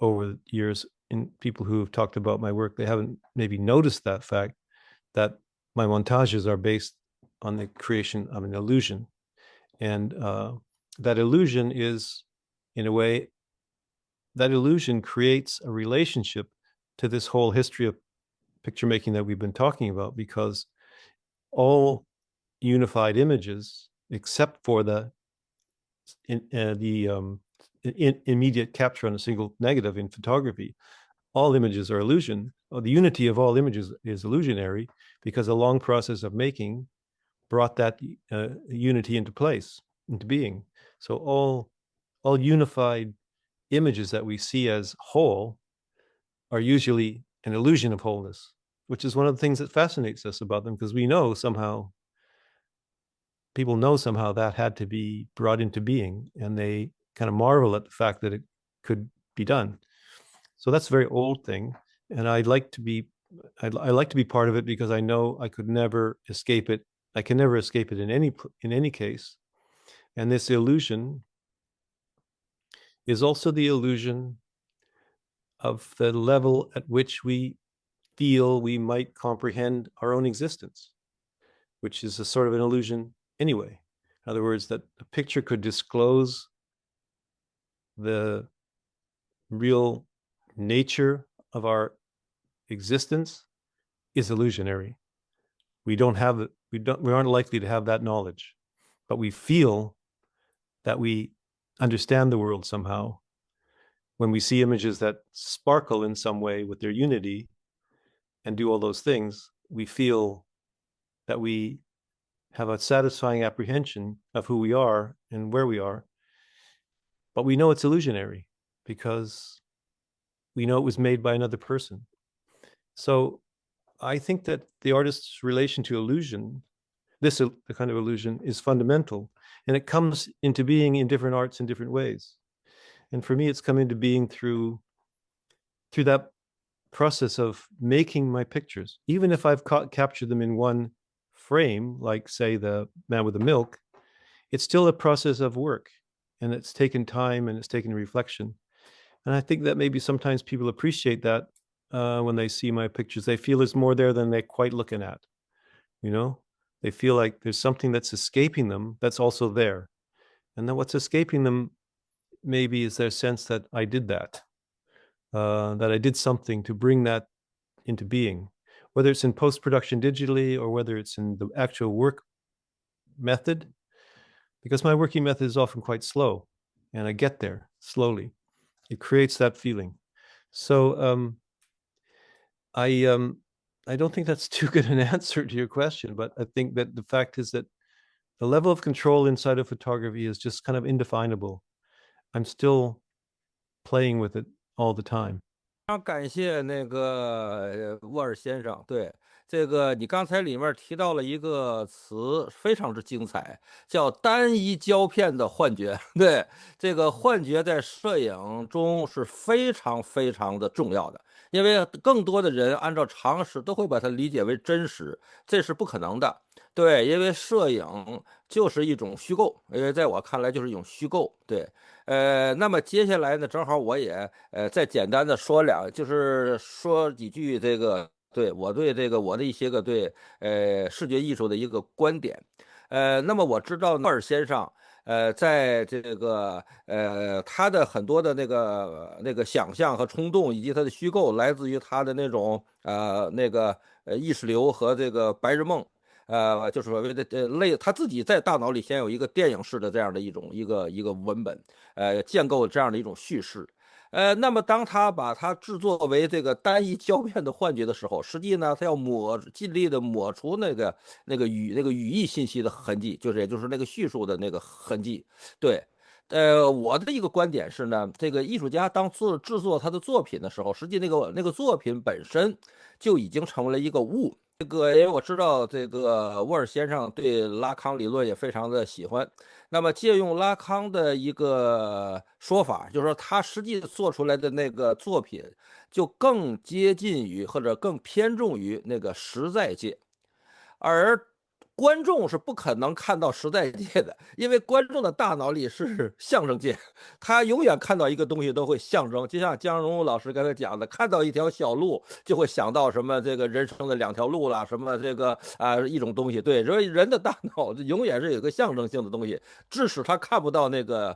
over the years in people who have talked about my work. They haven't maybe noticed that fact, that my montages are based on the creation of an illusion. And that illusion is, in a way, that illusion creates a relationship to this whole history of picture making that we've been talking about, because all unified images, except for the immediate capture on a single negative in photography, all images are illusion. The unity of all images is illusionary, because a long process of making brought that unity into place, into being. So all unified images that we see as whole are usually an illusion of wholeness, which is one of the things that fascinates us about them, because we know somehow, people know somehow that had to be brought into being, and they kind of marvel at the fact that it could be done. So that's a very old thing, and I like to be part of it, because I know I could never escape it. I can never escape it in any case. And this illusion is also the illusion of the level at which we feel we might comprehend our own existence, which is a sort of an illusion anyway. In other words, that a picture could disclose the real nature of our existence is illusionary. We aren't likely to have that knowledge, but we feel that we understand the world somehow when we see images that sparkle in some way with their unity and do all those things. We feel that we have a satisfying apprehension of who we are and where we are, but we know it's illusionary because we know it was made by another person. So I think that the artist's relation to illusion, the kind of illusion, is fundamental, and it comes into being in different arts in different ways. And for me, it's come into being through that process of making my pictures. Even if I've captured them in one frame, like say the Man with the Milk, it's still a process of work, and it's taken time and it's taken reflection. And I think that maybe sometimes people appreciate that when they see my pictures. They feel there's more there than they're quite looking at. They feel like there's something that's escaping them that's also there. And then what's escaping them maybe is their sense that I did that I did something to bring that into being, whether it's in post-production digitally or whether it's in the actual work method, because my working method is often quite slow, and I get there slowly. It creates that feeling. So I don't think that's too good an answer to your question, but I think that the fact is that the level of control inside of photography is just kind of indefinable. I'm still playing with it all the time. 非常感谢那个沃尔先生，对这个你刚才里面提到了一个词，非常之精彩，叫单一胶片的幻觉。对，这个幻觉在摄影中是非常非常的重要的，因为更多的人按照常识都会把它理解为真实，这是不可能的。对，因为摄影就是一种虚构，因为在我看来就是一种虚构。对，那么接下来呢，正好我也再简单的就是说几句这个对我对这个我的一些个对视觉艺术的一个观点。那么我知道诺尔先生。在这个他的很多的那个想象和冲动，以及他的虚构，来自于他的那种意识流和这个白日梦。就是所谓的他自己在大脑里先有一个电影式的这样的一个文本，建构这样的一种叙事。那么当他把它制作为这个单一胶片的幻觉的时候，实际呢，他要尽力的抹除那个语义信息的痕迹，也就是那个叙述的那个痕迹。对，我的一个观点是呢，这个艺术家当制作他的作品的时候，实际那个作品本身就已经成为了一个物。因为我知道这个沃尔先生对拉康理论也非常的喜欢，那么借用拉康的一个说法，就是说他实际做出来的那个作品，就更接近于或者更偏重于那个实在界。而观众是不可能看到实在界的，因为观众的大脑里是相声界，他永远看到一个东西都会象征，就像姜荣老师刚才讲的，看到一条小路就会想到什么这个人生的两条路啦，什么这个一种东西。对，人的大脑永远是有一个象征性的东西，致使他看不到那个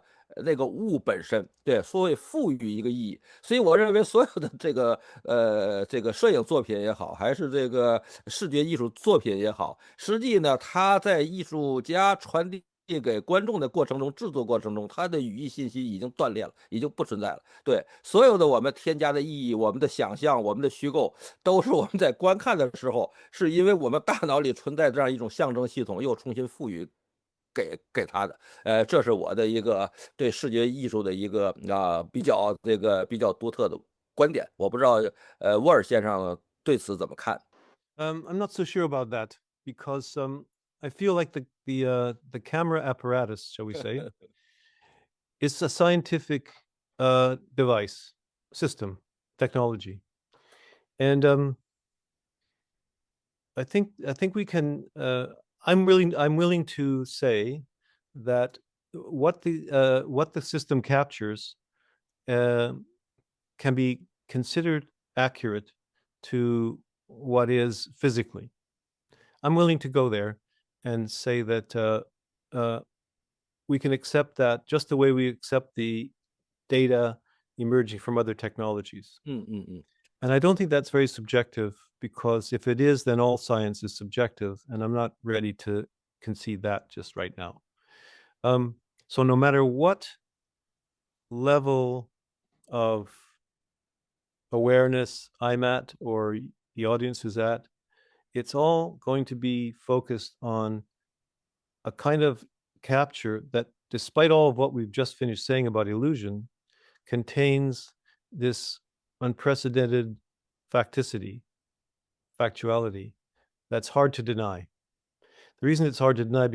物本身。对，所谓赋予一个意义。所以我认为所有的这个摄影作品也好，还是这个视觉艺术作品也好，实际呢，它在艺术家传递给观众的过程中，制作过程中，它的语义信息已经断裂了，已经不存在了。对，所有的我们添加的意义、我们的想象、我们的虚构，都是我们在观看的时候，是因为我们大脑里存在这样一种象征系统，又重新赋予给他的。这是我的一个对视觉艺术的一个比较独特的观点。我不知道沃尔先生对此怎么看I'm not so sure about that because I feel like the camera apparatus, shall we say, is a scientific device, system, technology, and I think we can. I'm willing to say that what the system captures can be considered accurate to what is physically. I'm willing to go there and say that we can accept that just the way we accept the data emerging from other technologies. And I don't think that's very subjective because if it is, then all science is subjective, and I'm not ready to concede that just right now. So no matter what level of awareness I'm at or the audience is at, it's all going to be focused on a kind of capture that, despite all of what we've just finished saying about illusion, contains this unprecedented factuality that's hard to deny. The reason it's hard to deny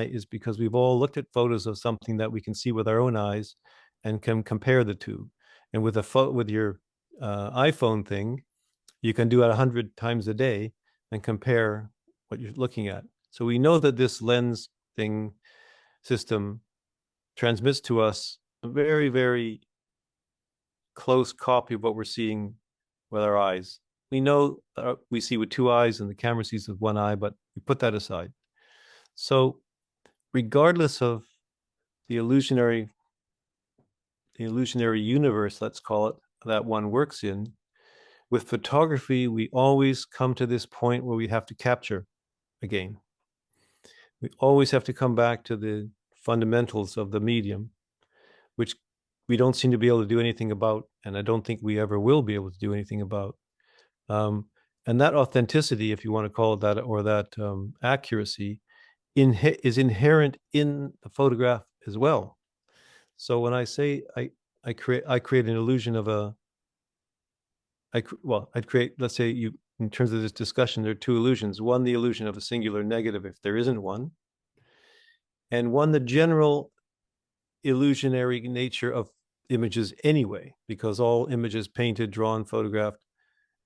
is because we've all looked at photos of something that we can see with our own eyes and can compare the two. And with your iPhone thing, you can do it 100 times a day and compare what you're looking at. So we know that this lens thing system transmits to us a very, very close copy of what we're seeing with our eyes. We know we see with two eyes and the camera sees with one eye, but we put that aside. So regardless of the illusionary universe, let's call it, that one works in, with photography, we always come to this point where we have to capture again. We always have to come back to the fundamentals of the medium, which we don't seem to be able to do anything about, and I don't think we ever will be able to do anything about. And that authenticity, if you want to call it that, or that accuracy, is inherent in the photograph as well. So when I say I create an illusion of I'd create, let's say, in terms of this discussion, there are two illusions. One, the illusion of a singular negative, if there isn't one, and one, the general illusionary nature of images anyway, because all images painted, drawn, photographed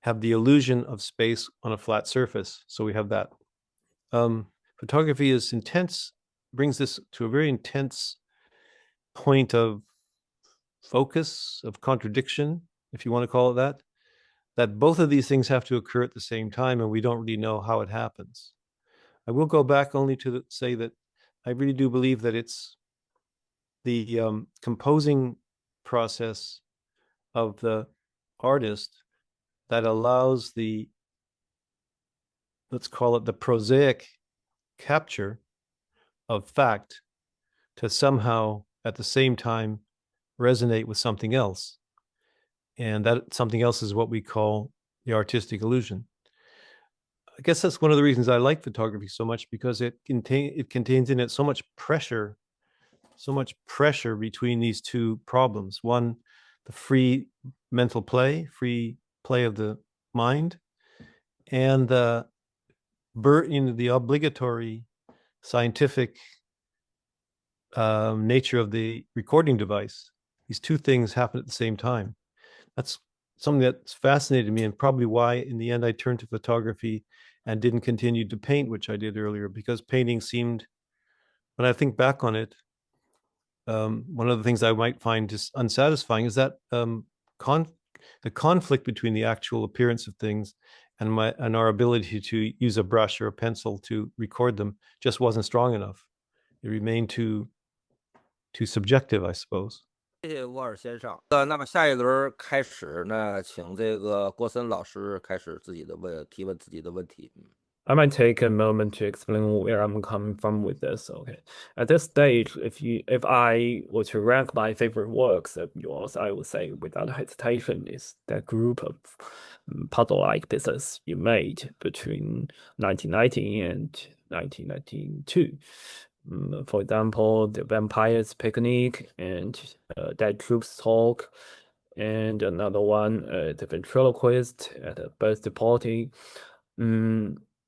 have the illusion of space on a flat surface. So we have that. Photography is intense, brings this to a very intense point of focus, of contradiction, if you want to call it that both of these things have to occur at the same time, and we don't really know how it happens. I will go back only to say that I really do believe that it's the composing process of the artist that allows the, let's call it the prosaic capture of fact to somehow at the same time resonate with something else. And that something else is what we call the artistic illusion. I guess that's one of the reasons I like photography so much, because it contains in it so much pressure between these two problems. One, the free mental play, free play of the mind, and the obligatory scientific nature of the recording device. These two things happen at the same time. That's something that's fascinated me, and probably why in the end I turned to photography and didn't continue to paint, which I did earlier, because painting seemed, when I think back on it, one of the things I might find just unsatisfying is that the conflict between the actual appearance of things and our ability to use a brush or a pencil to record them just wasn't strong enough. It remained too subjective, I suppose. 谢谢沃尔先生。那么下一轮开始呢，请这个郭森老师开始提问自己的问题。I might take a moment to explain where I'm coming from with this. Okay, at this stage, if I were to rank my favorite works of yours, I would say without hesitation is that group of puzzle-like pieces you made between 1990 and 1992. For example, The Vampire's Picnic and Dead Troops Talk, and another one, The Ventriloquist at a Birthday Party.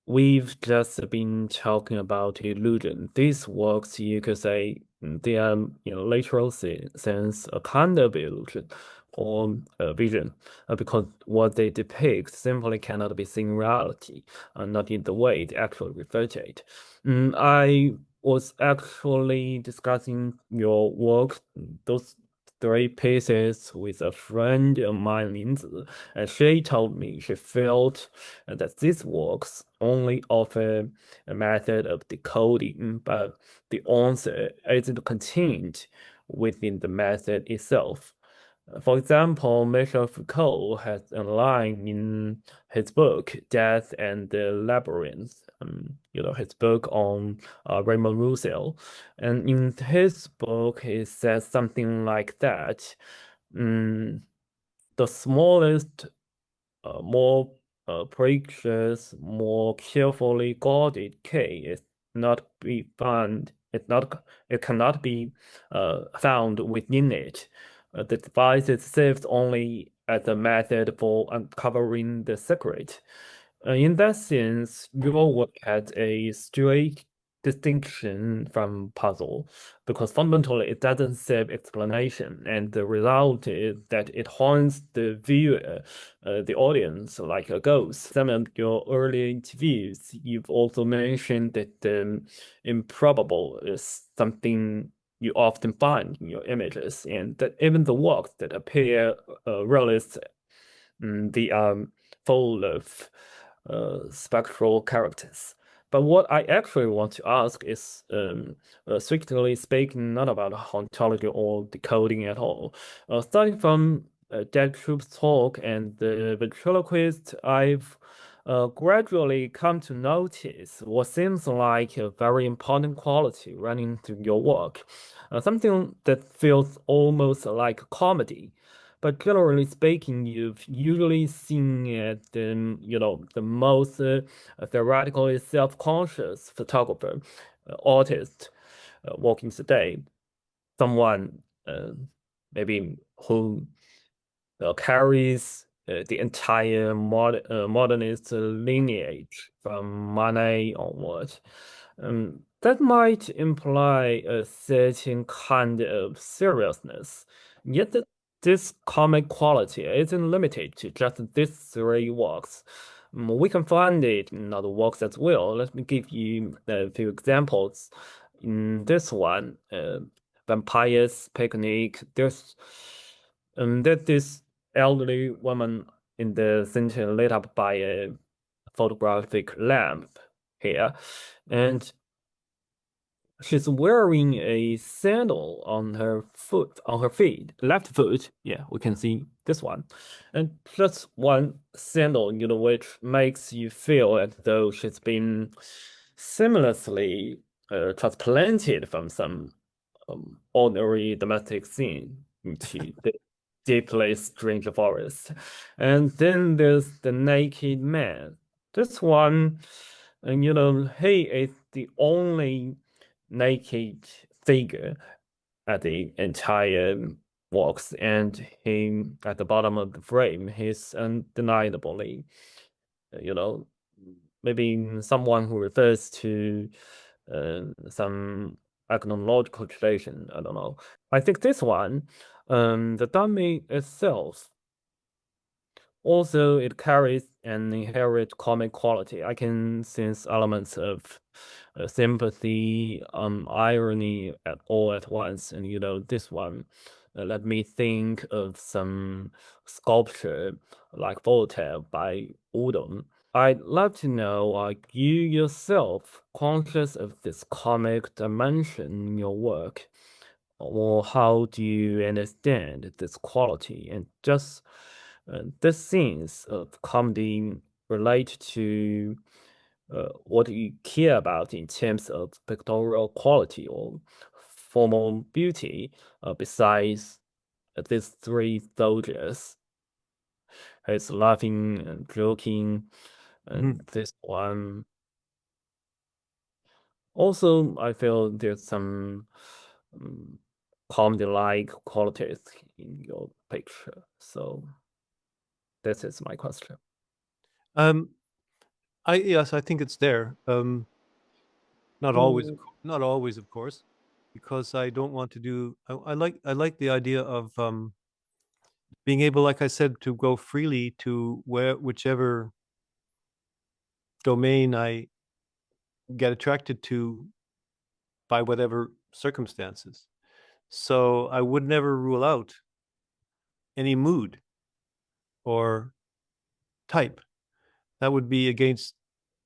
We've just been talking about illusion. These works, you could say, they are, in a literal sense, a kind of illusion or a vision, because what they depict simply cannot be seen in reality, not in the way they actually refer to it. I was actually discussing your work, those 3 pieces with a friend of mine, Linzi, and she told me she felt that these works only offer a method of decoding, but the answer isn't contained within the method itself. For example, Michel Foucault has a line in his book, Death and the Labyrinth, his book on Raymond Roussel. And in his book, he says something like that. The smallest, more precious, more carefully guarded key is not be found. It cannot be found within it. The device is saved only as a method for uncovering the secret. In that sense, your work has a straight distinction from puzzle, because fundamentally it doesn't serve explanation, and the result is that it haunts the viewer, the audience, like a ghost. Some of your earlier interviews, you've also mentioned that the improbable is something you often find in your images, and that even the works that appear realistic, they are full of spectral characters. But what I actually want to ask is, strictly speaking, not about ontology or decoding at all. Starting from Dead Troops Talk and the Ventriloquist, I've gradually come to notice what seems like a very important quality running through your work, something that feels almost like comedy. But generally speaking, you've usually seen it the most theoretically self-conscious photographer, artist walking today, someone maybe who carries the entire modernist lineage from Manet onward. That might imply a certain kind of seriousness, yet this comic quality isn't limited to just these three works. We can find it in other works as well. Let me give you a few examples. In this one, Vampire's Picnic, there's this elderly woman in the center lit up by a photographic lamp here, and she's wearing a sandal on her feet, left foot. Yeah, we can see this one. And just one sandal, which makes you feel as though she's been seamlessly transplanted from some ordinary domestic scene into the deeply strange forest. And then there's the naked man. This one, and he is the only naked figure at the entire works, and he at the bottom of the frame, he's undeniably, maybe someone who refers to some ethnological tradition. I don't know. I think this one, the dummy itself, also it carries an inherent comic quality. I can sense elements of sympathy, irony all at once. And this one, let me think of some sculpture like Voltaire by Udon. I'd love to know, are you yourself conscious of this comic dimension in your work? Or how do you understand this quality? And just the scenes of comedy relate to what you care about in terms of pictorial quality or formal beauty, besides these three soldiers. It's laughing and joking, and this one. Also, I feel there's some comedy-like qualities in your picture. So this is my question. Yes, I think it's there. Not always, of course, because I don't want to do. I like the idea of being able, like I said, to go freely to whichever domain I get attracted to by whatever circumstances. So I would never rule out any mood or type. That would be against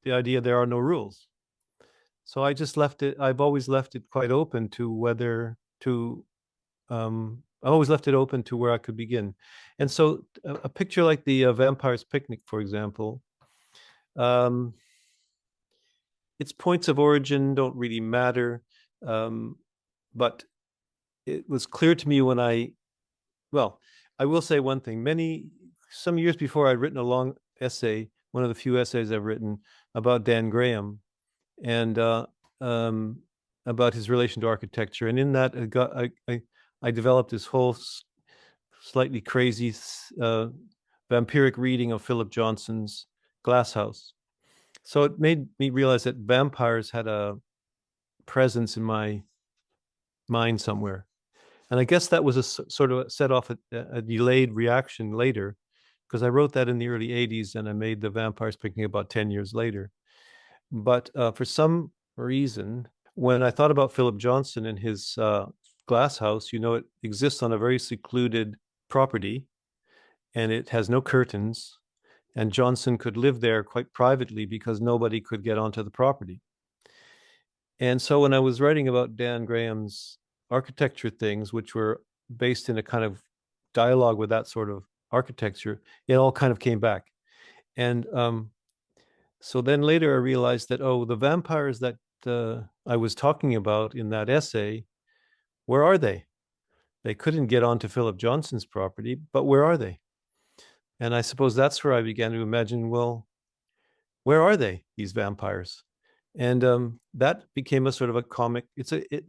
the idea there are no rules. So I just left it. I've always left it quite open to I always left it open to where I could begin. And so a picture like the Vampire's Picnic, for example, its points of origin don't really matter. But it was clear to me when I will say one thing. Some years before, I'd written a long essay, one of the few essays I've written about Dan Graham and about his relation to architecture. And in that, I developed this whole slightly crazy vampiric reading of Philip Johnson's Glass House. So it made me realize that vampires had a presence in my mind somewhere. And I guess that was a sort of set off a delayed reaction later, because I wrote that in the early 80s and I made the Vampire's Picnic about 10 years later. But for some reason, when I thought about Philip Johnson and his glass house, it exists on a very secluded property and it has no curtains. And Johnson could live there quite privately because nobody could get onto the property. And so when I was writing about Dan Graham's architecture things, which were based in a kind of dialogue with that sort of architecture, it all kind of came back. And so then later I realized that, the vampires that I was talking about in that essay, where are they? They couldn't get onto Philip Johnson's property, but where are they? And I suppose that's where I began to imagine, well, where are they, these vampires? And that became a sort of a comic.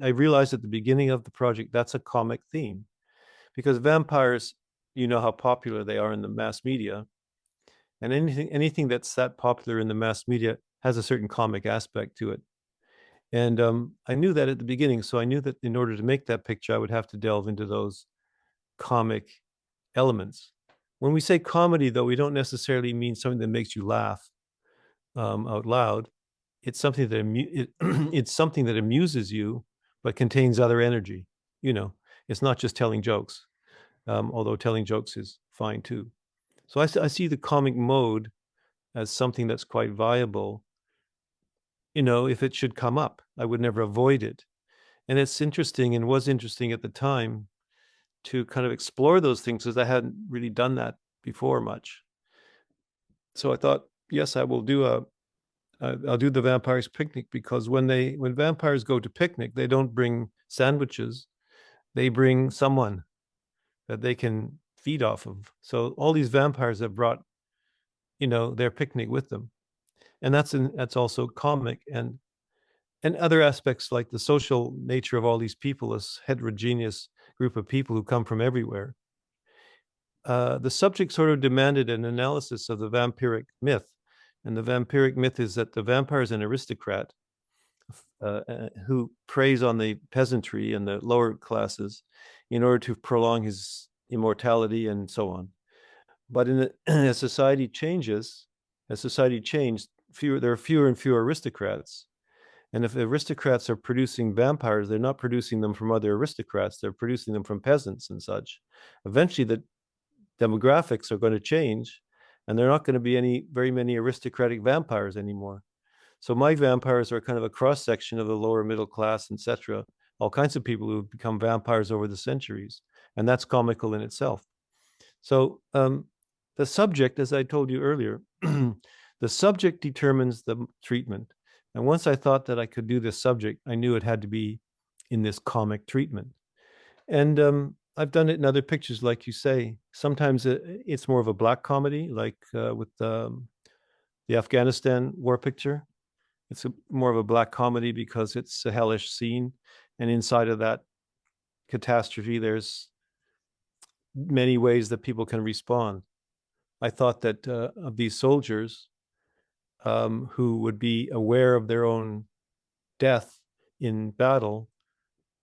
I realized at the beginning of the project, that's a comic theme, because vampires, how popular they are in the mass media. And anything that's that popular in the mass media has a certain comic aspect to it. And I knew that at the beginning. So I knew that in order to make that picture, I would have to delve into those comic elements. When we say comedy, though, we don't necessarily mean something that makes you laugh out loud. It's something that it's something that amuses you, but contains other energy. You know, it's not just telling jokes, although telling jokes is fine too. So I see the comic mode as something that's quite viable. You know, if it should come up, I would never avoid it. And it's interesting, and was interesting at the time, to kind of explore those things, because I hadn't really done that before much. So I thought, yes, I'll do the Vampires Picnic, because when vampires go to picnic, they don't bring sandwiches, they bring someone that they can feed off of. So all these vampires have brought, you know, their picnic with them, and that's also comic, and other aspects like the social nature of all these people, this heterogeneous group of people who come from everywhere. The subject sort of demanded an analysis of the vampiric myth. And the vampiric myth is that the vampire is an aristocrat who preys on the peasantry and the lower classes in order to prolong his immortality and so on. But as society changes, there are fewer and fewer aristocrats. And if aristocrats are producing vampires, they're not producing them from other aristocrats, they're producing them from peasants and such. Eventually, the demographics are going to change, and there are not going to be very many aristocratic vampires anymore. So my vampires are kind of a cross-section of the lower middle class, etc. All kinds of people who have become vampires over the centuries, and that's comical in itself. So the subject, as I told you earlier, the subject determines the treatment. And once I thought that I could do this subject, I knew it had to be in this comic treatment. And I've done it in other pictures, like you say. Sometimes it's more of a black comedy, like with the Afghanistan war picture. It's more of a black comedy because it's a hellish scene. And inside of that catastrophe, there's many ways that people can respond. I thought that of these soldiers who would be aware of their own death in battle,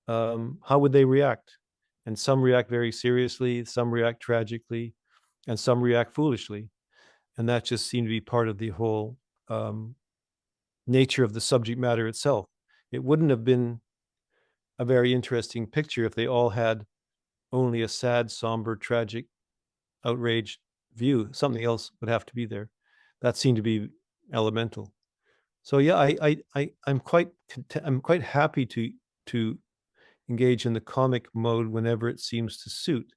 how would they react? And some react very seriously, some react tragically, and some react foolishly. And that just seemed to be part of the whole nature of the subject matter itself. It wouldn't have been a very interesting picture if they all had only a sad, somber, tragic, outraged view. Something else would have to be there. That seemed to be elemental. So yeah, I'm quite happy to engage in the comic mode whenever it seems to suit.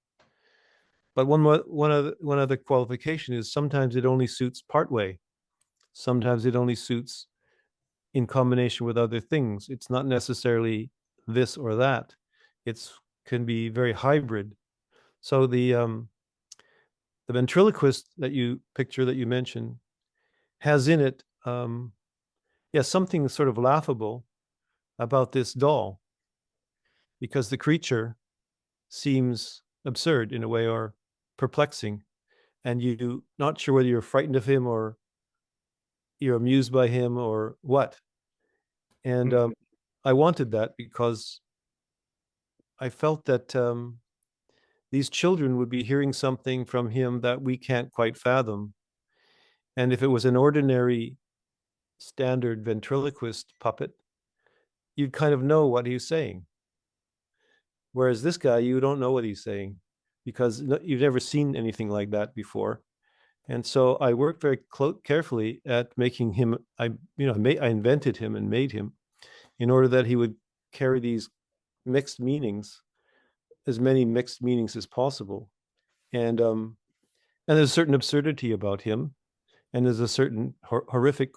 But one other qualification is sometimes it only suits partway. Sometimes it only suits in combination with other things. It's not necessarily this or that. It can be very hybrid. So the ventriloquist that you mentioned has in it something sort of laughable about this doll, because the creature seems absurd in a way, or perplexing, and you're not sure whether you're frightened of him or you're amused by him or what. And I wanted that because I felt that these children would be hearing something from him that we can't quite fathom. And if it was an ordinary standard ventriloquist puppet, you'd kind of know what he's saying. Whereas this guy, you don't know what he's saying because you've never seen anything like that before. And so I worked very carefully at making him, I invented him and made him in order that he would carry these mixed meanings, as many mixed meanings as possible. And there's a certain absurdity about him, and there's a certain horrific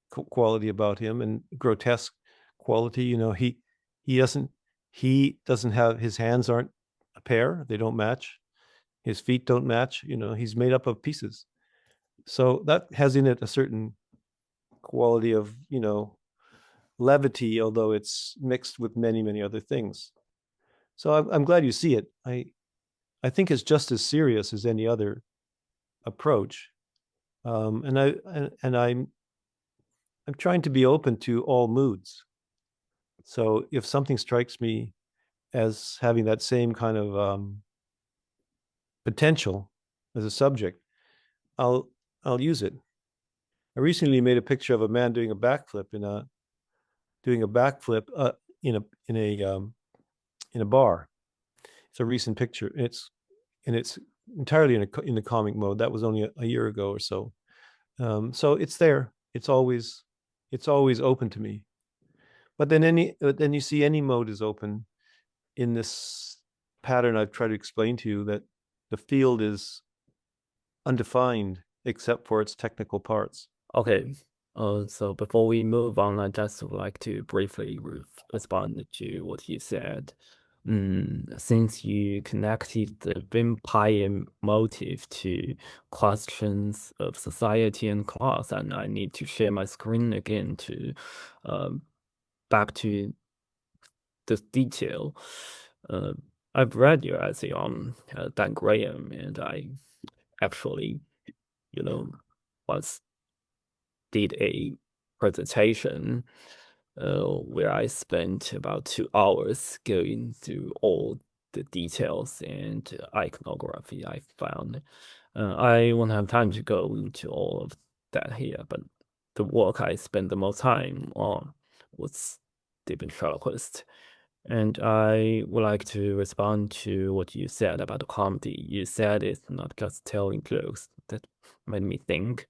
quality about him, and grotesque quality. You know, he doesn't have, his hands aren't a pair, they don't match. His feet don't match, you know, he's made up of pieces. So that has in it a certain quality of, you know, levity, although it's mixed with many, many other things. So I'm glad you see it. I think it's just as serious as any other approach. And I'm trying to be open to all moods. So if something strikes me as having that same kind of potential as a subject, I'll use it. I recently made a picture of a man doing a backflip in a bar. It's a recent picture. It's entirely in the comic mode. That was only a year ago or so. So it's there. It's always open to me. But then you see any mode is open in this pattern I've tried to explain to you, that the field is undefined except for its technical parts. Okay. So before we move on, I just would like to briefly respond to what you said. Since you connected the vampire motive to questions of society and class, and I need to share my screen again to back to this detail. I've read your essay on Dan Graham, and I actually, once did a presentation where I spent about 2 hours going through all the details and iconography I found. I won't have time to go into all of that here, but the work I spent the most time on was the ventriloquist. And I would like to respond to what you said about the comedy. You said it's not just telling jokes. That made me think.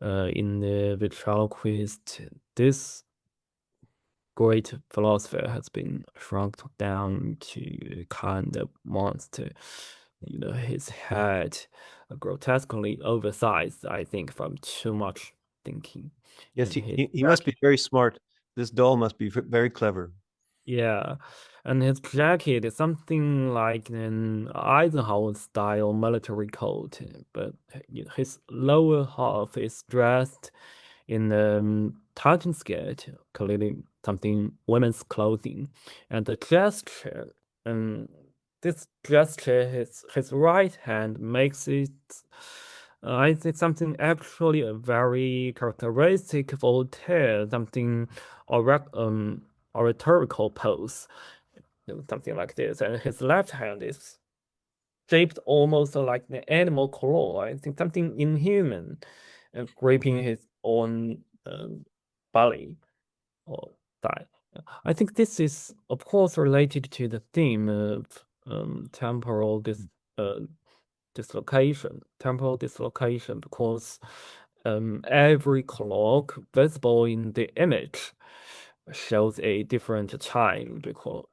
In the ventriloquist, this great philosopher has been shrunk down to a kind of monster. His head grotesquely oversized, I think, from too much thinking. Yes, he must be very smart. This doll must be very clever. Yeah, and his jacket is something like an Eisenhower-style military coat, but his lower half is dressed in a tartan skirt, clearly something women's clothing, and the gesture, this gesture, his right hand makes it, I think, something actually a very characteristic of Voltaire, something oratorical pose, something like this, and his left hand is shaped almost like an animal claw. I think something inhuman, gripping his own belly or thigh. I think this is, of course, related to the theme of temporal dislocation, because every clock visible in the image shows a different time, because,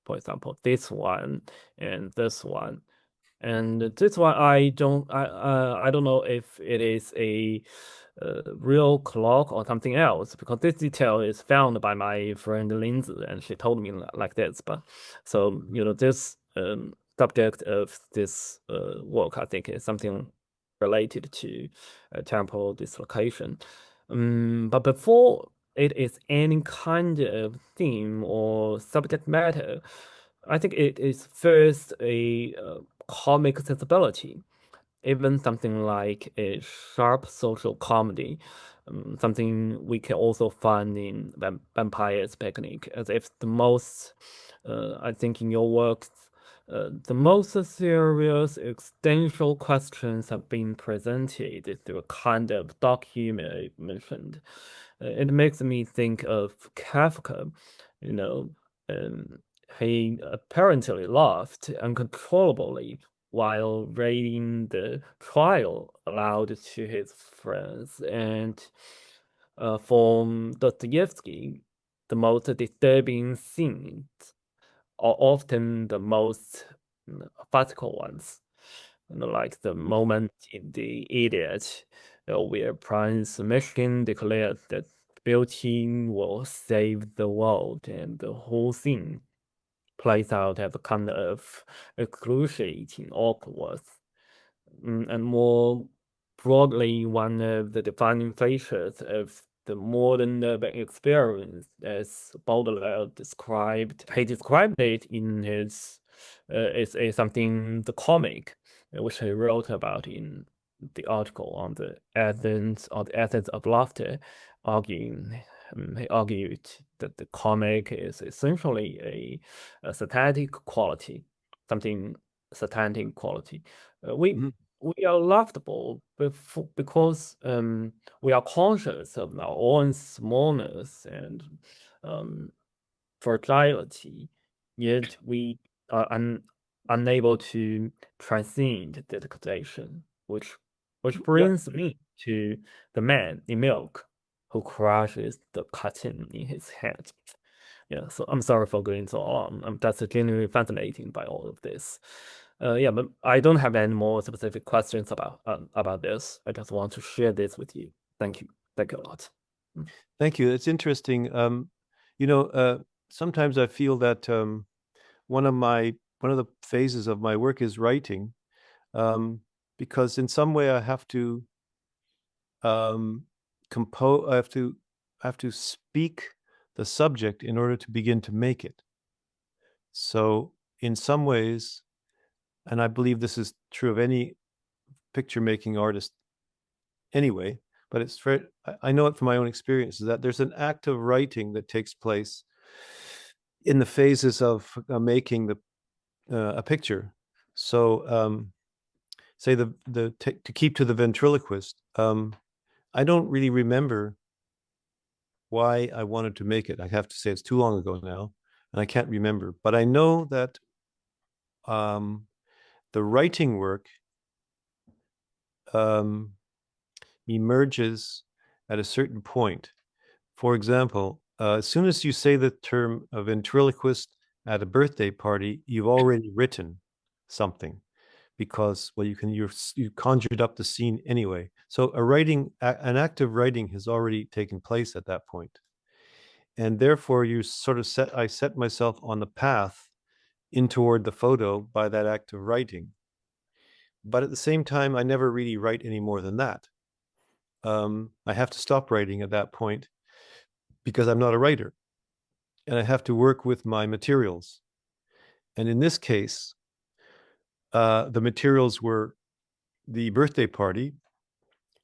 for example, this one and this one. And this one, I don't know if it is a real clock or something else, because this detail is found by my friend Lindsay, and she told me like this. But so this subject of this work, I think, is something related to temporal dislocation. But before it is any kind of theme or subject matter, I think it is first a comic sensibility, even something like a sharp social comedy, something we can also find in Vampire's Picnic, as if the most, I think in your works, the most serious existential questions have been presented through a kind of dark humor you mentioned. It makes me think of Kafka, he apparently laughed uncontrollably while reading the trial aloud to his friends. And for Dostoevsky, the most disturbing scenes are often the most physical ones, like the moment in The Idiot, where Prince Michigan declared that beauty will save the world, and the whole thing plays out as a kind of excruciating awkwardness. And more broadly, one of the defining features of the modern urban experience, as Baudelaire described, he described it in his is something the comic, which he wrote about in the article on the essence of laughter, arguing. He argued that the comic is essentially a satanic quality, something satanic quality. we are laughable because we are conscious of our own smallness and fragility, yet we are unable to transcend the degradation, which brings me to the man in milk who crushes the cotton in his hand. Yeah, so I'm sorry for going so long. That's genuinely fascinating by all of this. Yeah, but I don't have any more specific questions about this. I just want to share this with you. Thank you. Thank you a lot. Thank you. It's interesting. Sometimes I feel that one of the phases of my work is writing, because in some way I have to compose. I have to speak the subject in order to begin to make it. So in some ways, and I believe this is true of any picture making artist anyway, but I know it from my own experience, is that there's an act of writing that takes place in the phases of making a picture. So say to keep to the ventriloquist, I don't really remember why I wanted to make it. I have to say it's too long ago now, and I can't remember. But I know that the writing work emerges at a certain point. For example, as soon as you say the term ventriloquist at a birthday party, you've already written something, because you conjured up the scene anyway. So an act of writing has already taken place at that point. And therefore I set myself on the path in toward the photo by that act of writing. But at the same time, I never really write any more than that. I have to stop writing at that point because I'm not a writer, and I have to work with my materials. And in this case, the materials were the birthday party,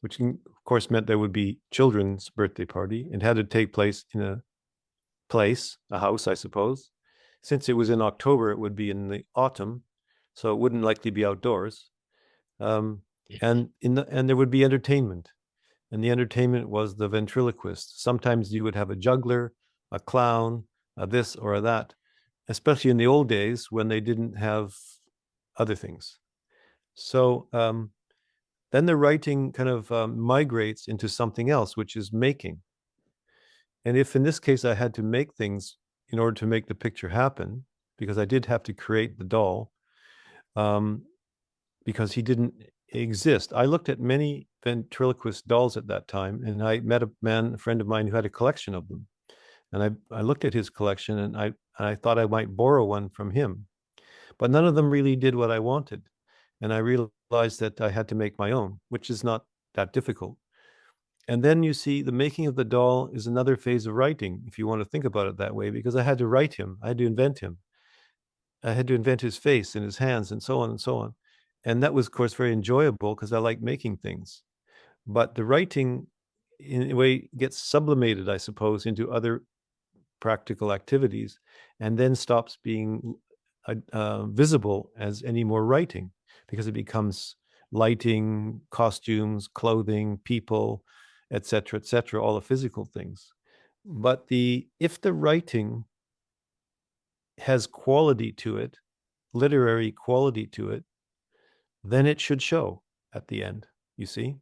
which of course meant there would be children's birthday party, and had to take place in a house, I suppose. Since it was in October, it would be in the autumn, so it wouldn't likely be outdoors. And there would be entertainment, and the entertainment was the ventriloquist. Sometimes you would have a juggler, a clown, this or a that, especially in the old days when they didn't have other things. So then the writing kind of migrates into something else, which is making. And if in this case I had to make things in order to make the picture happen, because I did have to create the doll, because he didn't exist. I looked at many ventriloquist dolls at that time, and I met a friend of mine who had a collection of them. And I looked at his collection, and I thought I might borrow one from him. But none of them really did what I wanted. And I realized that I had to make my own, which is not that difficult. And then you see the making of the doll is another phase of writing, if you want to think about it that way, because I had to write him. I had to invent him. I had to invent his face and his hands and so on and so on. And that was, of course, very enjoyable because I like making things. But the writing, in a way, gets sublimated, I suppose, into other practical activities, and then stops being visible as any more writing, because it becomes lighting, costumes, clothing, people, etc., all the physical things. But if the writing has quality to it, literary quality to it, then it should show at the end, you see?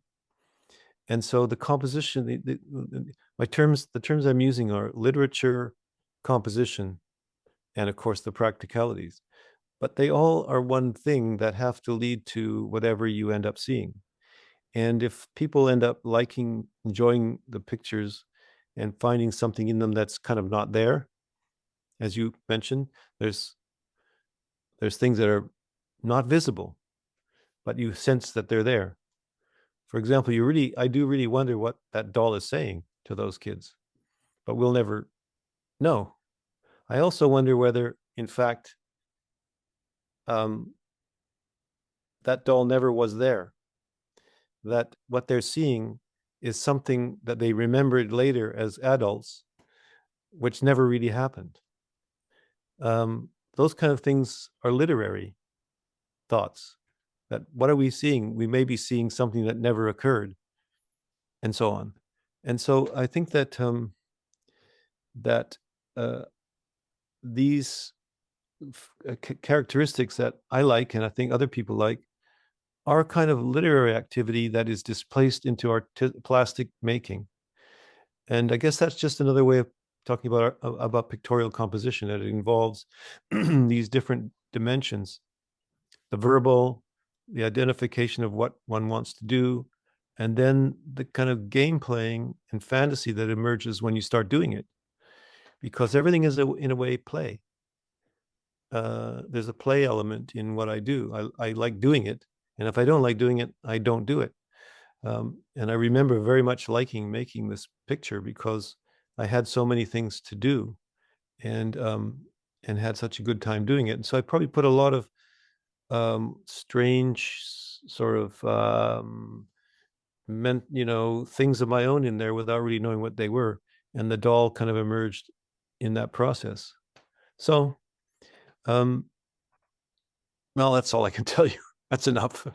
And so the composition, the terms I'm using are literature, composition, and of course the practicalities. But they all are one thing that have to lead to whatever you end up seeing. And if people end up enjoying the pictures and finding something in them that's kind of not there, as you mentioned, there's things that are not visible, but you sense that they're there. For example, I do really wonder what that doll is saying to those kids, but we'll never know. I also wonder whether, in fact, that doll never was there, that what they're seeing is something that they remembered later as adults, which never really happened. Those kind of things are literary thoughts. that what are we seeing? We may be seeing something that never occurred, and so on. And so I think that these characteristics that I like, and I think other people like, are kind of literary activity that is displaced into plastic making. And I guess that's just another way of talking about pictorial composition, that it involves these different dimensions: the verbal, the identification of what one wants to do, and then the kind of game playing and fantasy that emerges when you start doing it. Because everything is, in a way, play. There's a play element in what I do. I like doing it, and if I don't like doing it, I don't do it. And I remember very much liking making this picture because I had so many things to do, and had such a good time doing it. And so I probably put a lot of strange sort of things of my own in there without really knowing what they were, and the doll kind of emerged in that process. So, well, that's all I can tell you. That's enough.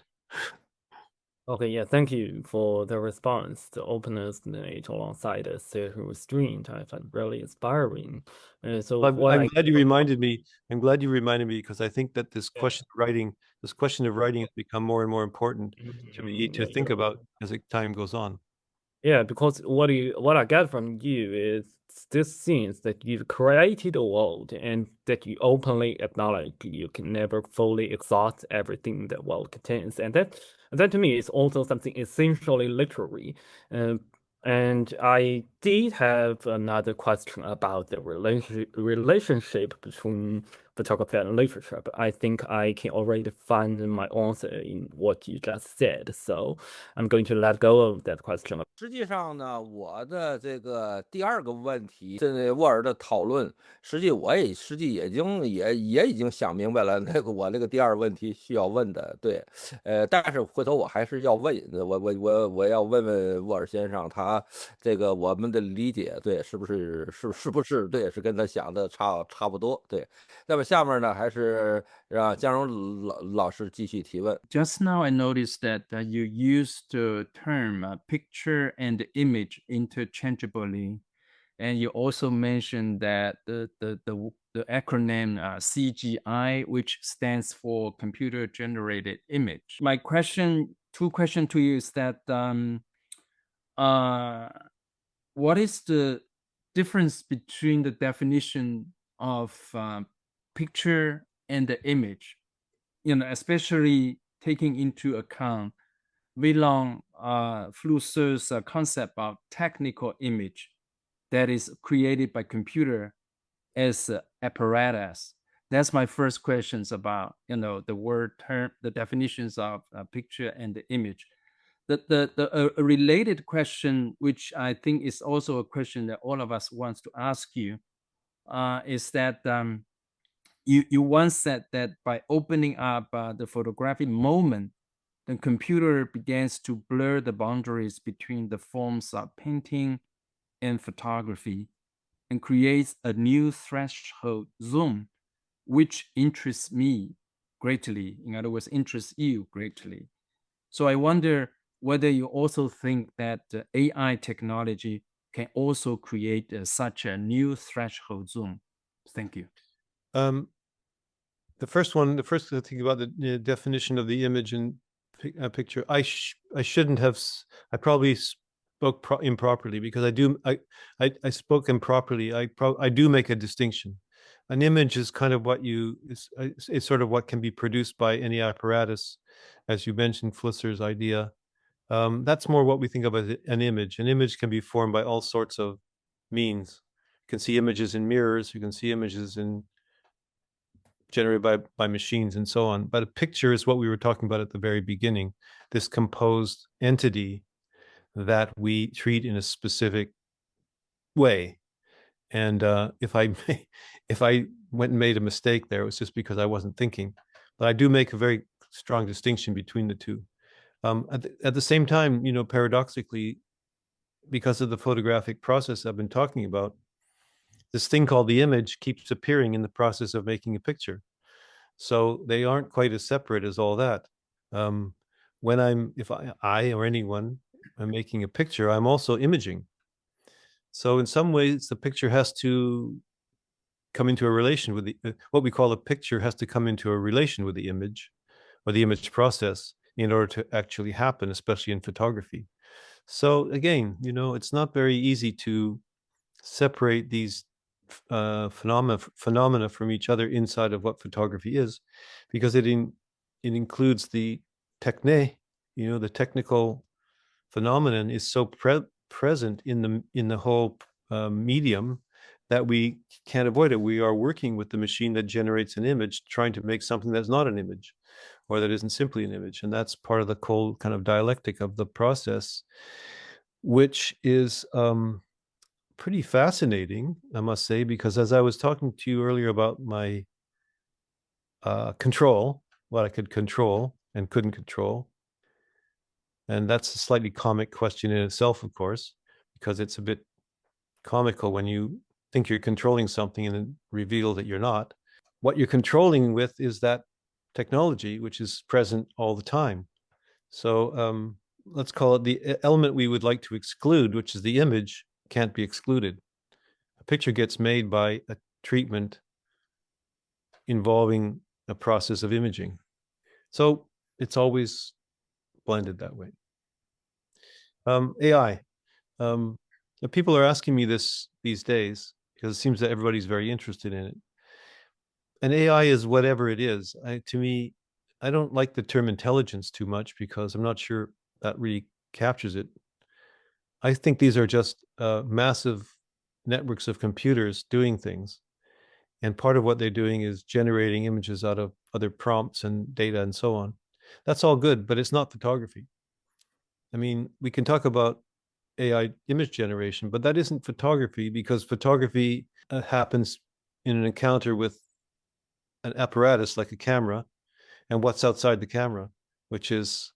Okay, yeah, thank you for the response. The openness alongside the theater restraint, I find really inspiring. So I'm what I glad you reminded me. I'm glad you reminded me, because I think that this question of writing has become more and more important to me to think about as time goes on. Yeah, because what I get from you is this sense that you've created a world and that you openly acknowledge you can never fully exhaust everything that world contains, and that to me is also something essentially literary. And I did have another question about the relationship between photography and literature, but I think I can already find my answer in what you just said. So I'm going to let go of that question. 实际上呢，我的这个第二个问题，这沃尔的讨论，实际已经想明白了，我那个第二问题需要问的，对，但是回头我还是要问，我要问问沃尔先生，他这个我们的理解，对，是不是对，是跟他想的差不多，对。那么下面呢，还是让江荣老师继续提问。Just now I noticed that you used the term picture and image interchangeably, and you also mentioned that the acronym CGI, which stands for computer generated image. My two question to you is that what is the difference between the definition of picture and the image? Especially taking into account Villon Flusser's concept of technical image that is created by computer as apparatus. That's my first questions about the word term, the definitions of picture and the image. A related question, which I think is also a question that all of us wants to ask you, is that you once said that by opening up the photographic moment, the computer begins to blur the boundaries between the forms of painting and photography and creates a new threshold zoom, which interests me greatly. In other words, interests you greatly. So I wonder whether you also think that AI technology can also create such a new threshold zoom. Thank you. The first thing about the definition of the image and picture, I shouldn't have. I probably spoke improperly, because I spoke improperly. I do make a distinction. An image is kind of is sort of what can be produced by any apparatus, as you mentioned, Flusser's idea. That's more what we think of as an image. An image can be formed by all sorts of means. You can see images in mirrors. You can see images generated by machines and so on. But a picture is what we were talking about at the very beginning, this composed entity that we treat in a specific way. And if I went and made a mistake there, it was just because I wasn't thinking. But I do make a very strong distinction between the two. At the same time, paradoxically, because of the photographic process I've been talking about, this thing called the image keeps appearing in the process of making a picture. So they aren't quite as separate as all that. If I or anyone am making a picture, I'm also imaging. So in some ways, the picture has to come into a relation with what we call a picture has to come into a relation with the image or the image process in order to actually happen, especially in photography. So again, it's not very easy to separate these phenomena from each other inside of what photography is, because it includes the techne, the technical phenomenon is so present in the whole medium that we can't avoid it. We are working with the machine that generates an image, trying to make something that's not an image, or that isn't simply an image. And that's part of the whole kind of dialectic of the process, which is pretty fascinating, I must say, because as I was talking to you earlier about my control, what I could control and couldn't control, and that's a slightly comic question in itself, of course, because it's a bit comical when you think you're controlling something and then reveal that you're not. What you're controlling with is that technology, which is present all the time. So let's call it the element we would like to exclude, which is the image, can't be excluded. A picture gets made by a treatment involving a process of imaging. So it's always blended that way. AI. People are asking me this these days because it seems that everybody's very interested in it. And AI is whatever it is. To me, I don't like the term intelligence too much because I'm not sure that really captures it. I think these are just massive networks of computers doing things. And part of what they're doing is generating images out of other prompts and data and so on. That's all good, but it's not photography. I mean, we can talk about AI image generation, but that isn't photography, because photography happens in an encounter with an apparatus like a camera and what's outside the camera, which is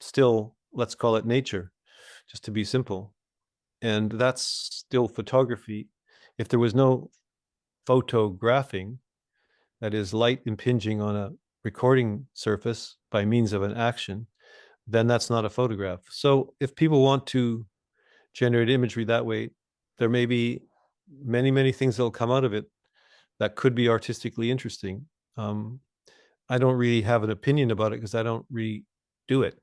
still, let's call it nature, just to be simple. And that's still photography. If there was no photographing, that is light impinging on a recording surface by means of an action, then that's not a photograph. So if people want to generate imagery that way, there may be many, many things that'll come out of it that could be artistically interesting. I don't really have an opinion about it because I don't really do it.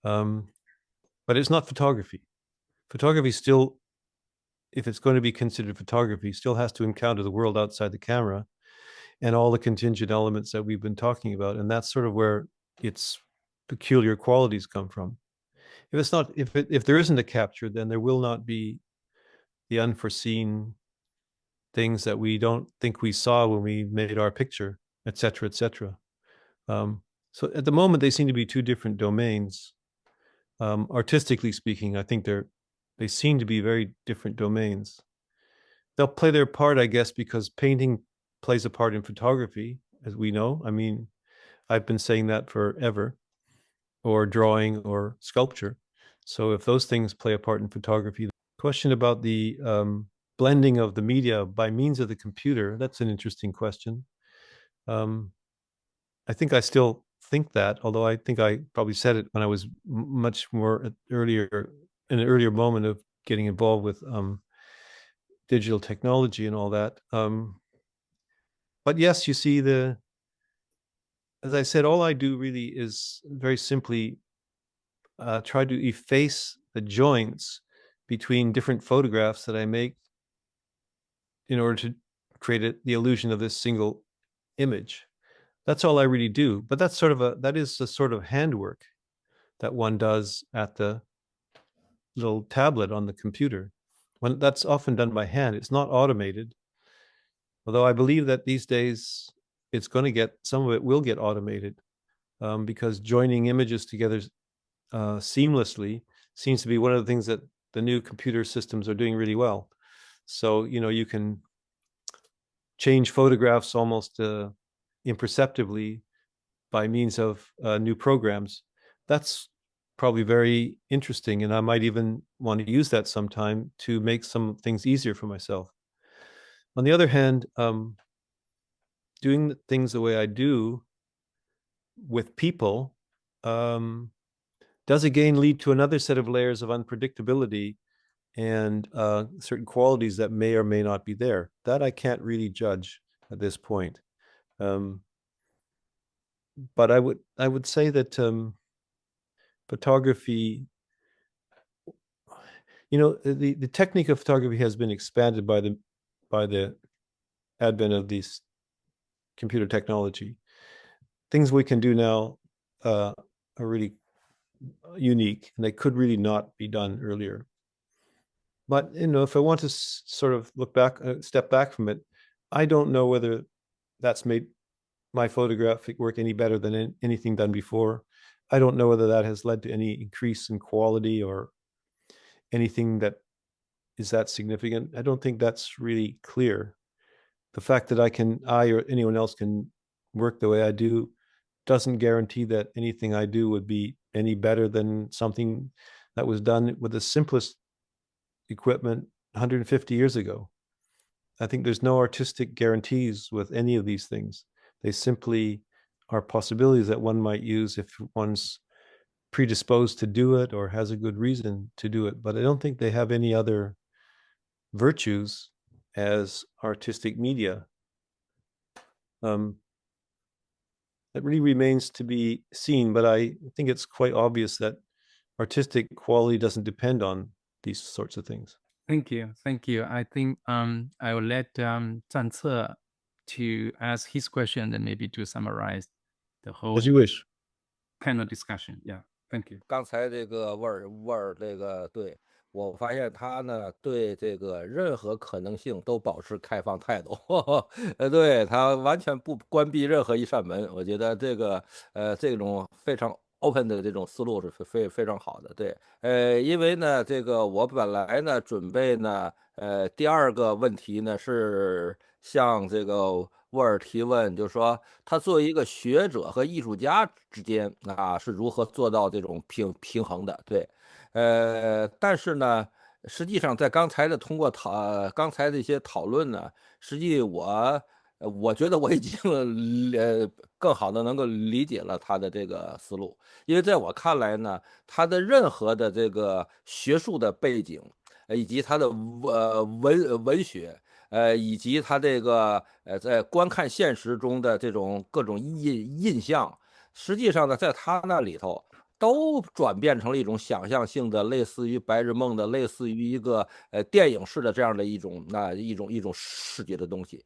But it's not photography. Photography still, if it's going to be considered photography, still has to encounter the world outside the camera and all the contingent elements that we've been talking about. And that's sort of where its peculiar qualities come from. If there isn't a capture, then there will not be the unforeseen things that we don't think we saw when we made our picture, et cetera, et cetera. So at the moment, they seem to be two different domains. Artistically speaking, I think they seem to be very different domains. They'll play their part, I guess, because painting plays a part in photography, as we know. I mean, I've been saying that forever, or drawing or sculpture. So if those things play a part in photography, the question about the blending of the media by means of the computer, that's an interesting question. I think I still think that, although I think I probably said it when I was much more in an earlier moment of getting involved with digital technology and all that. But yes, you see, as I said, all I do really is very simply try to efface the joints between different photographs that I make in order to create the illusion of this single image. That's all I really do. But that is a sort of handwork that one does at the little tablet on the computer. When that's often done by hand, it's not automated. Although I believe that these days some of it will get automated, because joining images together seamlessly seems to be one of the things that the new computer systems are doing really well. So, you can change photographs almost imperceptibly by means of new programs. That's probably very interesting, and I might even want to use that sometime to make some things easier for myself. On the other hand, doing things the way I do with people, does again lead to another set of layers of unpredictability and certain qualities that may or may not be there. That I can't really judge at this point. But I would say that photography, the technique of photography has been expanded by the advent of these computer technology. Things we can do now are really unique, and they could really not be done earlier. But if I want to sort of look back, step back from it, I don't know whether that's made my photographic work any better than anything done before. I don't know whether that has led to any increase in quality or anything that is that significant. I don't think that's really clear. The fact that I or anyone else can work the way I do doesn't guarantee that anything I do would be any better than something that was done with the simplest equipment 150 years ago. I think there's no artistic guarantees with any of these things. They simply are possibilities that one might use if one's predisposed to do it or has a good reason to do it. But I don't think they have any other virtues as artistic media. That really remains to be seen, but I think it's quite obvious that artistic quality doesn't depend on these sorts of things. Thank you. I think I will let Zhan Ce to ask his question and maybe to summarize the whole As you wish. panel discussion. Yeah, thank you. 刚才这个味儿，这个对我发现他呢对这个任何可能性都保持开放态度，对他完全不关闭任何一扇门。我觉得这种非常 open 的这种思路是非常好的。对，因为呢，这个我本来呢准备呢，第二个问题呢是向这个沃尔提问，就是说他作为一个学者和艺术家之间是如何做到这种平衡的？对，但是呢，实际上在通过刚才的一些讨论呢，实际我觉得我已经更好的能够理解了他的这个思路，因为在我看来呢，他的任何的这个学术的背景，以及他的文学。以及他这个在观看现实中的这种各种印象，实际上呢，在他那里头都转变成了一种想象性的，类似于白日梦的，类似于一个电影式的这样的一种视觉的东西。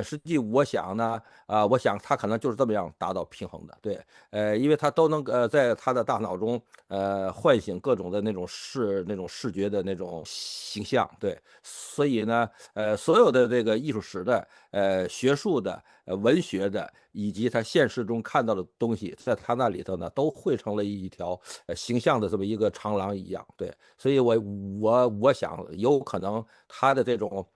实际我想呢，我想他可能就是这么样达到平衡的。对，因为他都能在他的大脑中唤醒各种的那种视觉的那种形象。对，所以呢，所有的这个艺术史的、学术的、文学的，以及他现实中看到的东西，在他那里头呢，都汇成了一条形象的这么一个长廊一样。对，所以我想有可能他的这种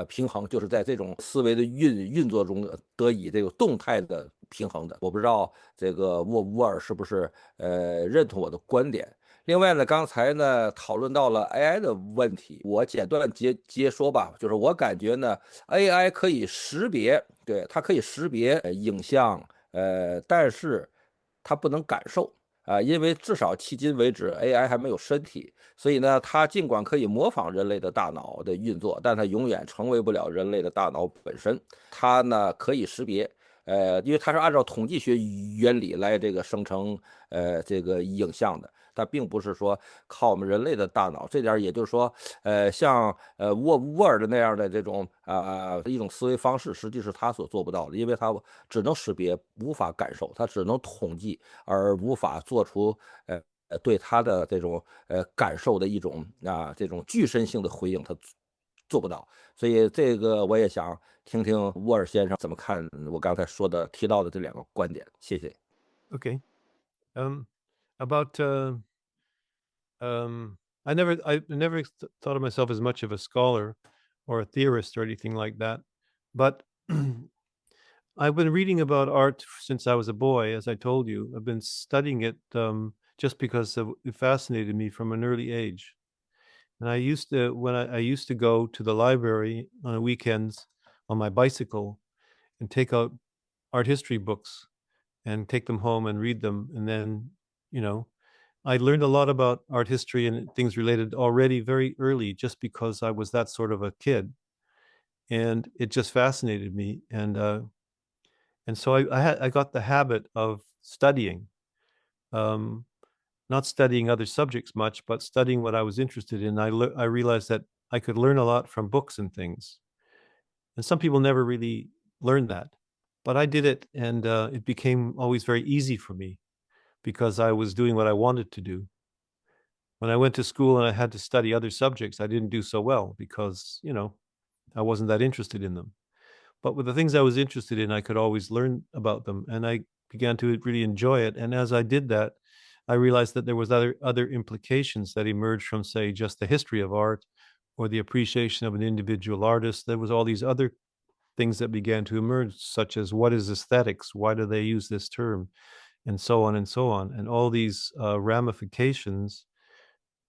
平衡，就是在这种思维的运作中得以这个动态的平衡的。我不知道这个沃尔是不是认同我的观点。另外呢，刚才呢讨论到了 AI 的问题，我简短接说吧，就是我感觉呢 AI 可以识别，对，它可以识别影像，但是它不能感受因为至少迄今为止 AI 还没有身体，所以呢，它尽管可以模仿人类的大脑的运作，但它永远成为不了人类的大脑本身。它呢可以识别。因为它是按照统计学原理来这个生成这个影像的，它并不是说靠我们人类的大脑。这点也就是说，像沃尔的那样的这种一种思维方式，实际是他所做不到的，因为他只能识别，无法感受，他只能统计，而无法做出对他的这种感受的一种这种具身性的回应，他做不到。所以这个我也想听听沃尔先生怎么看我刚才提到的这两个观点。谢谢。Okay. About I never thought of myself as much of a scholar or a theorist or anything like that, but I've been reading about art since I was a boy. As I told you, I've been studying it just because it fascinated me from an early age. And I used to I used to go to the library on the weekends on my bicycle and take out art history books and take them home and read them. And then, I learned a lot about art history and things related already very early, just because I was that sort of a kid. And it just fascinated me. And so I got the habit of studying, not studying other subjects much, but studying what I was interested in. I realized that I could learn a lot from books and things. And some people never really learn that, but I did it, and it became always very easy for me because I was doing what I wanted to do. When I went to school and I had to study other subjects, I didn't do so well because, I wasn't that interested in them. But with the things I was interested in, I could always learn about them, and I began to really enjoy it. And as I did that, I realized that there was other implications that emerged from, say, just the history of art or the appreciation of an individual artist. There was all these other things that began to emerge, such as what is aesthetics? Why do they use this term? And so on and so on. And all these ramifications,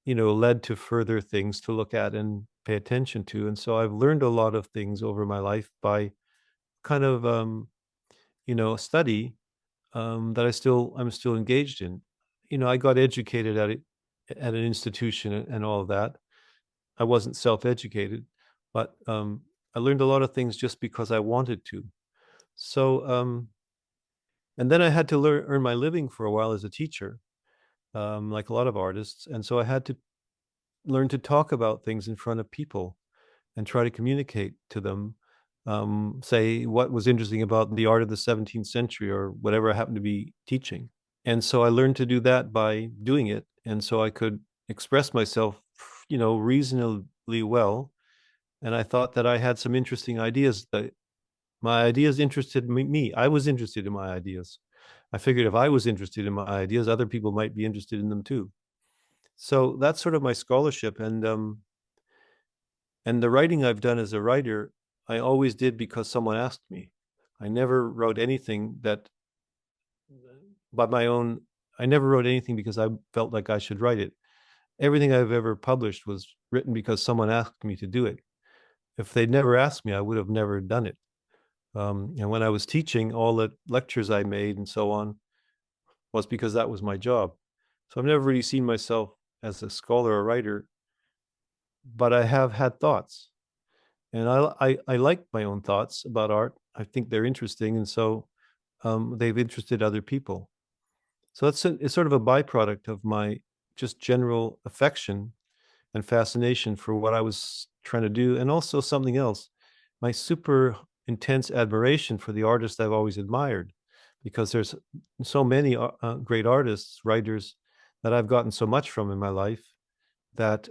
led to further things to look at and pay attention to. And so I've learned a lot of things over my life by kind of study that I'm still engaged in. I got educated at an institution and all of that. I wasn't self-educated, but I learned a lot of things just because I wanted to. So and then I had to earn my living for a while as a teacher, like a lot of artists, and so I had to learn to talk about things in front of people and try to communicate to them, say what was interesting about the art of the 17th century or whatever I happened to be teaching. And so I learned to do that by doing it. And so I could express myself, reasonably well. And I thought that I had some interesting ideas. That my ideas interested me. I was interested in my ideas. I figured if I was interested in my ideas, other people might be interested in them too. So that's sort of my scholarship. And the writing I've done as a writer, I always did because someone asked me. I never wrote anything I never wrote anything because I felt like I should write it. Everything I've ever published was written because someone asked me to do it. If they'd never asked me, I would have never done it. And when I was teaching, all the lectures I made and so on was because that was my job. So I've never really seen myself as a scholar or writer, but I have had thoughts. And I like my own thoughts about art. I think they're interesting, and so they've interested other people. So it's sort of a byproduct of my just general affection and fascination for what I was trying to do, and also something else, my super intense admiration for the artists I've always admired, because there's so many great artists, writers that I've gotten so much from in my life that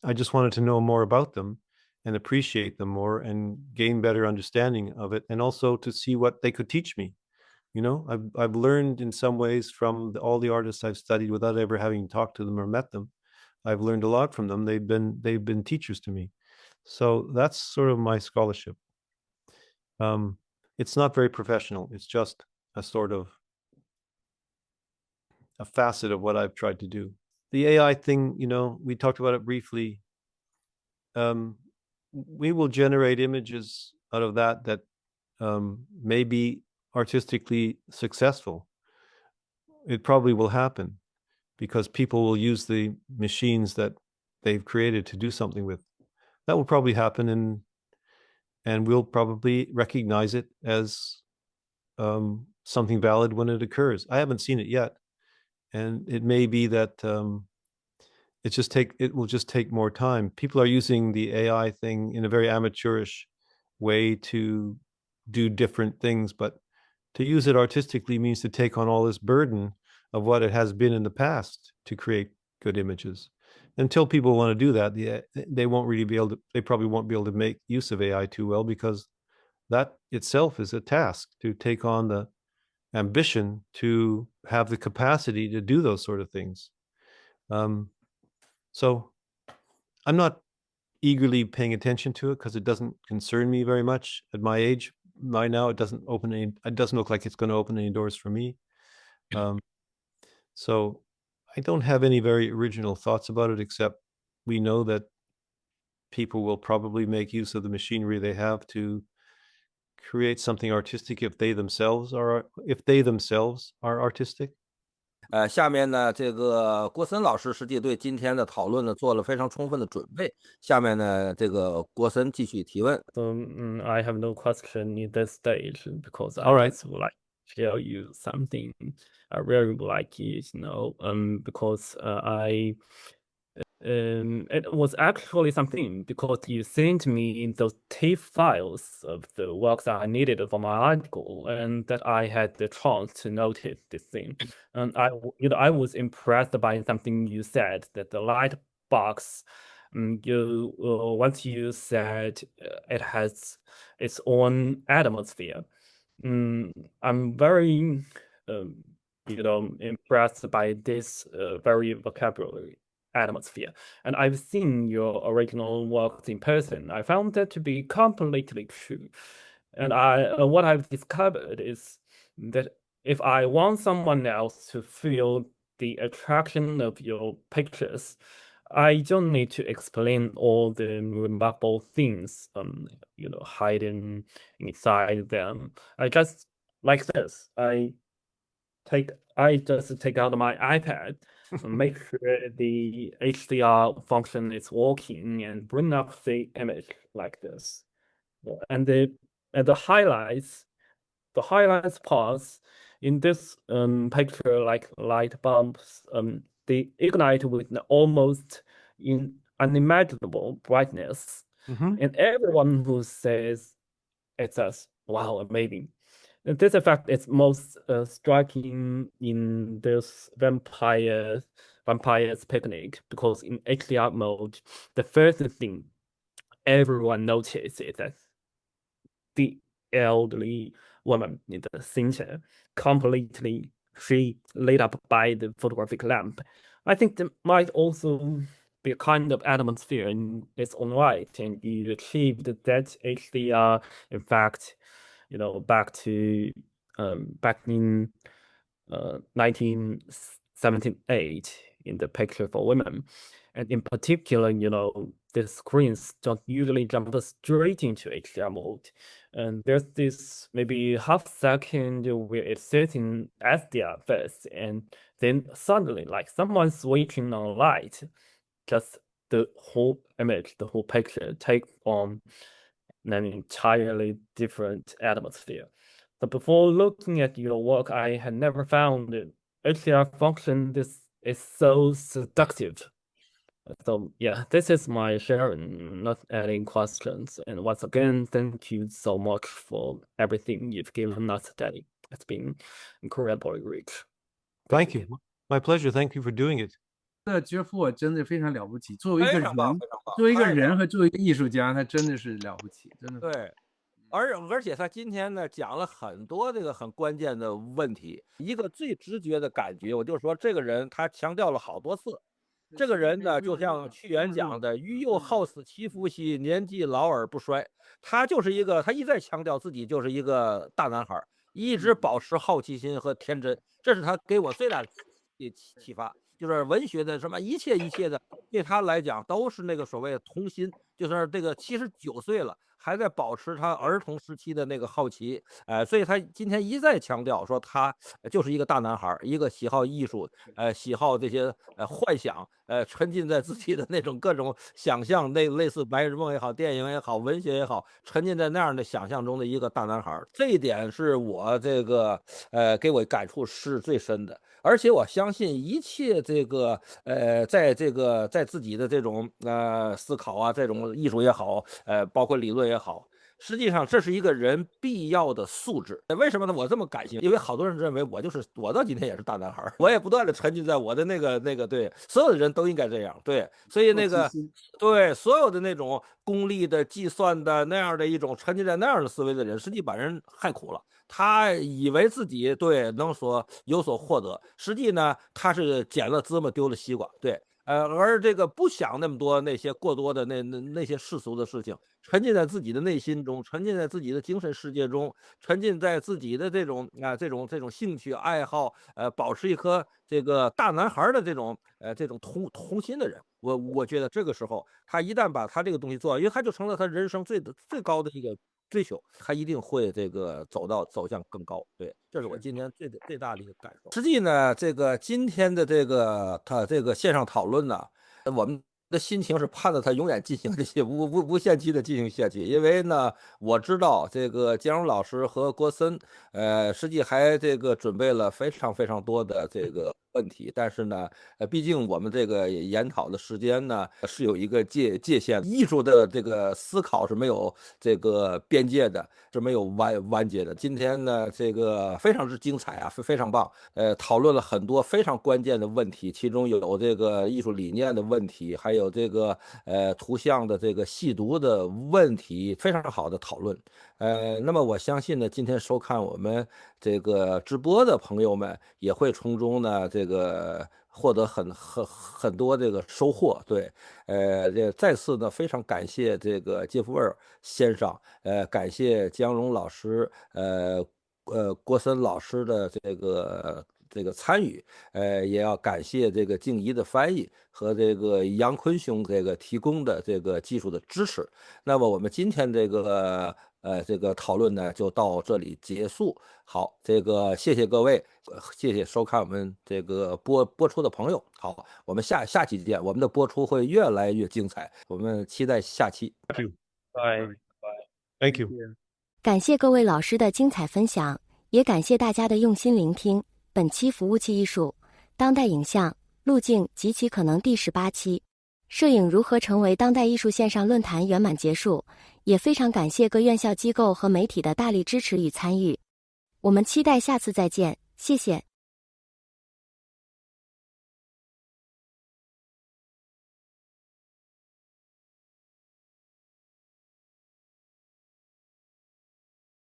I just wanted to know more about them and appreciate them more and gain better understanding of it, and also to see what they could teach me. I've learned in some ways from all the artists I've studied without ever having talked to them or met them. I've learned a lot from them. They've been teachers to me. So that's sort of my scholarship. It's not very professional. It's just a sort of a facet of what I've tried to do. The AI thing, we talked about it briefly. We will generate images out of that may be artistically successful. It probably will happen because people will use the machines that they've created to do something with. That will probably happen, and we'll probably recognize it as something valid when it occurs. I haven't seen it yet, and it may be that it will just take more time. People are using the AI thing in a very amateurish way to do different things, but to use it artistically means to take on all this burden of what it has been in the past to create good images. Until people want to do that, they probably won't be able to make use of AI too well, because that itself is a task, to take on the ambition to have the capacity to do those sort of things. So I'm not eagerly paying attention to it because it doesn't concern me very much at my age. Right now, it doesn't look like it's going to open any doors for me. So I don't have any very original thoughts about it, except we know that people will probably make use of the machinery they have to create something artistic if they themselves are artistic? 下面呢，这个郭森老师实际对今天的讨论呢做了非常充分的准备。下面呢，这个郭森继续提问。So I have no question in this stage because All right. I just would like to tell you something. I really would like it, because it was actually something because you sent me those TIFF files of the works that I needed for my article, and that I had the chance to notice this thing. And I was impressed by something you said, that the light box, once you said it has its own atmosphere. I'm very impressed by this very vocabulary atmosphere. And I've seen your original works in person. I found that to be completely true. And what I've discovered is that if I want someone else to feel the attraction of your pictures, I don't need to explain all the remarkable things, hidden inside them. I just like this. I just take out my iPad, make sure the HDR function is working, and bring up the image like this. And the highlights parts in this picture, like light bulbs, they ignite with an almost unimaginable brightness. And everyone who says it says, "Wow, amazing." And this effect is most striking in this vampire's picnic, because in HDR mode, the first thing everyone notices is that the elderly woman in the center, completely she lit up by the photographic lamp. I think there might also be a kind of atmosphere in its own right, and you achieved that HDR effect, back in 1978 in the picture for women. And in particular, the screens don't usually jump straight into HDR mode. And there's this maybe half second where it's sitting SDR first, and then suddenly, like someone switching on light, just the whole image, the whole picture takes on an entirely different atmosphere. But before looking at your work, I had never found it. HDR function this is so seductive. So yeah, this is my sharing, not adding questions. And once again, thank you so much for everything you've given us today. It's been incredibly rich. Thank you. My pleasure. Thank you for doing it. 杰夫真的非常了不起，作为一个人，非常棒，非常棒，作为一个太棒人和作为一个艺术家，他真的是了不起，真的。对，而且他今天呢讲了很多这个很关键的问题。一个最直觉的感觉，我就说这个人他强调了好多次。这个人呢，就像屈原讲的“余幼好死其夫兮，年纪老而不衰”。他就是一个，他一再强调自己就是一个大男孩，一直保持好奇心和天真，这是他给我最大的启发。就是文学的什么一切的，对他来讲都是那个所谓的童心，就是这个79岁了，还在保持他儿童时期的那个好奇。所以他今天一再强调说他就是一个大男孩，一个喜好艺术，喜好这些幻想，沉浸在自己的那种各种想象，类似白日梦也好，电影也好，文学也好，沉浸在那样的想象中的一个大男孩。这一点是我这个给我感触是最深的。而且我相信一切这个在自己的这种思考啊，这种艺术也好，包括理论也好，实际上这是一个人必要的素质。为什么呢？我这么感性，因为好多人认为我到今天也是大男孩，我也不断的沉浸在我的那个对，所有的人都应该这样，对，所以对所有的那种功利的计算的那样的一种沉浸在那样的思维的人，实际把人害苦了。他以为自己对能有所获得，实际呢他是捡了芝麻丢了西瓜，对，而这个不想那么多那些过多的那些世俗的事情，沉浸在自己的内心中，沉浸在自己的精神世界中，沉浸在自己的这种兴趣爱好，保持一颗这个大男孩的这种童心的人，我觉得这个时候他一旦把他这个东西做，因为他就成了他人生最高的一个追求，他一定会这个走向更高。对，这是我今天最大的一个感受。实际呢，这个今天的这个线上讨论呢，我们的心情是盼着它永远进行这些无限期的进行下去，因为呢，我知道这个姜蓉老师和郭森，实际还这个准备了非常多的这个问题，但是呢，毕竟我们这个研讨的时间呢是有一个界限，艺术的这个思考是没有这个边界的，是没有完结的。今天呢，这个非常之精彩啊，非常棒，讨论了很多非常关键的问题，其中有这个艺术理念的问题，还有这个图像的这个细读的问题，非常好的讨论。那么我相信呢，今天收看我们这个直播的朋友们也会从中呢这个获得很多这个收获。对，这再次呢非常感谢这个杰夫威尔先生，感谢姜蓉老师，郭森老师的这个参与，也要感谢这个静怡的翻译和这个杨坤兄这个提供的这个技术的支持。那么我们今天这个讨论呢就到这里结束。好，这个谢谢各位，谢谢收看我们这个播出的朋友。好，我们下期见，我们的播出会越来越精彩，我们期待下期。Bye. Thank you. 感谢各位老师的精彩分享，也感谢大家的用心聆听。本期服务器艺术、当代影像、路径及其可能第18期，摄影如何成为当代艺术线上论坛圆满结束，也非常感谢各院校机构和媒体的大力支持与参与。我们期待下次再见，谢谢。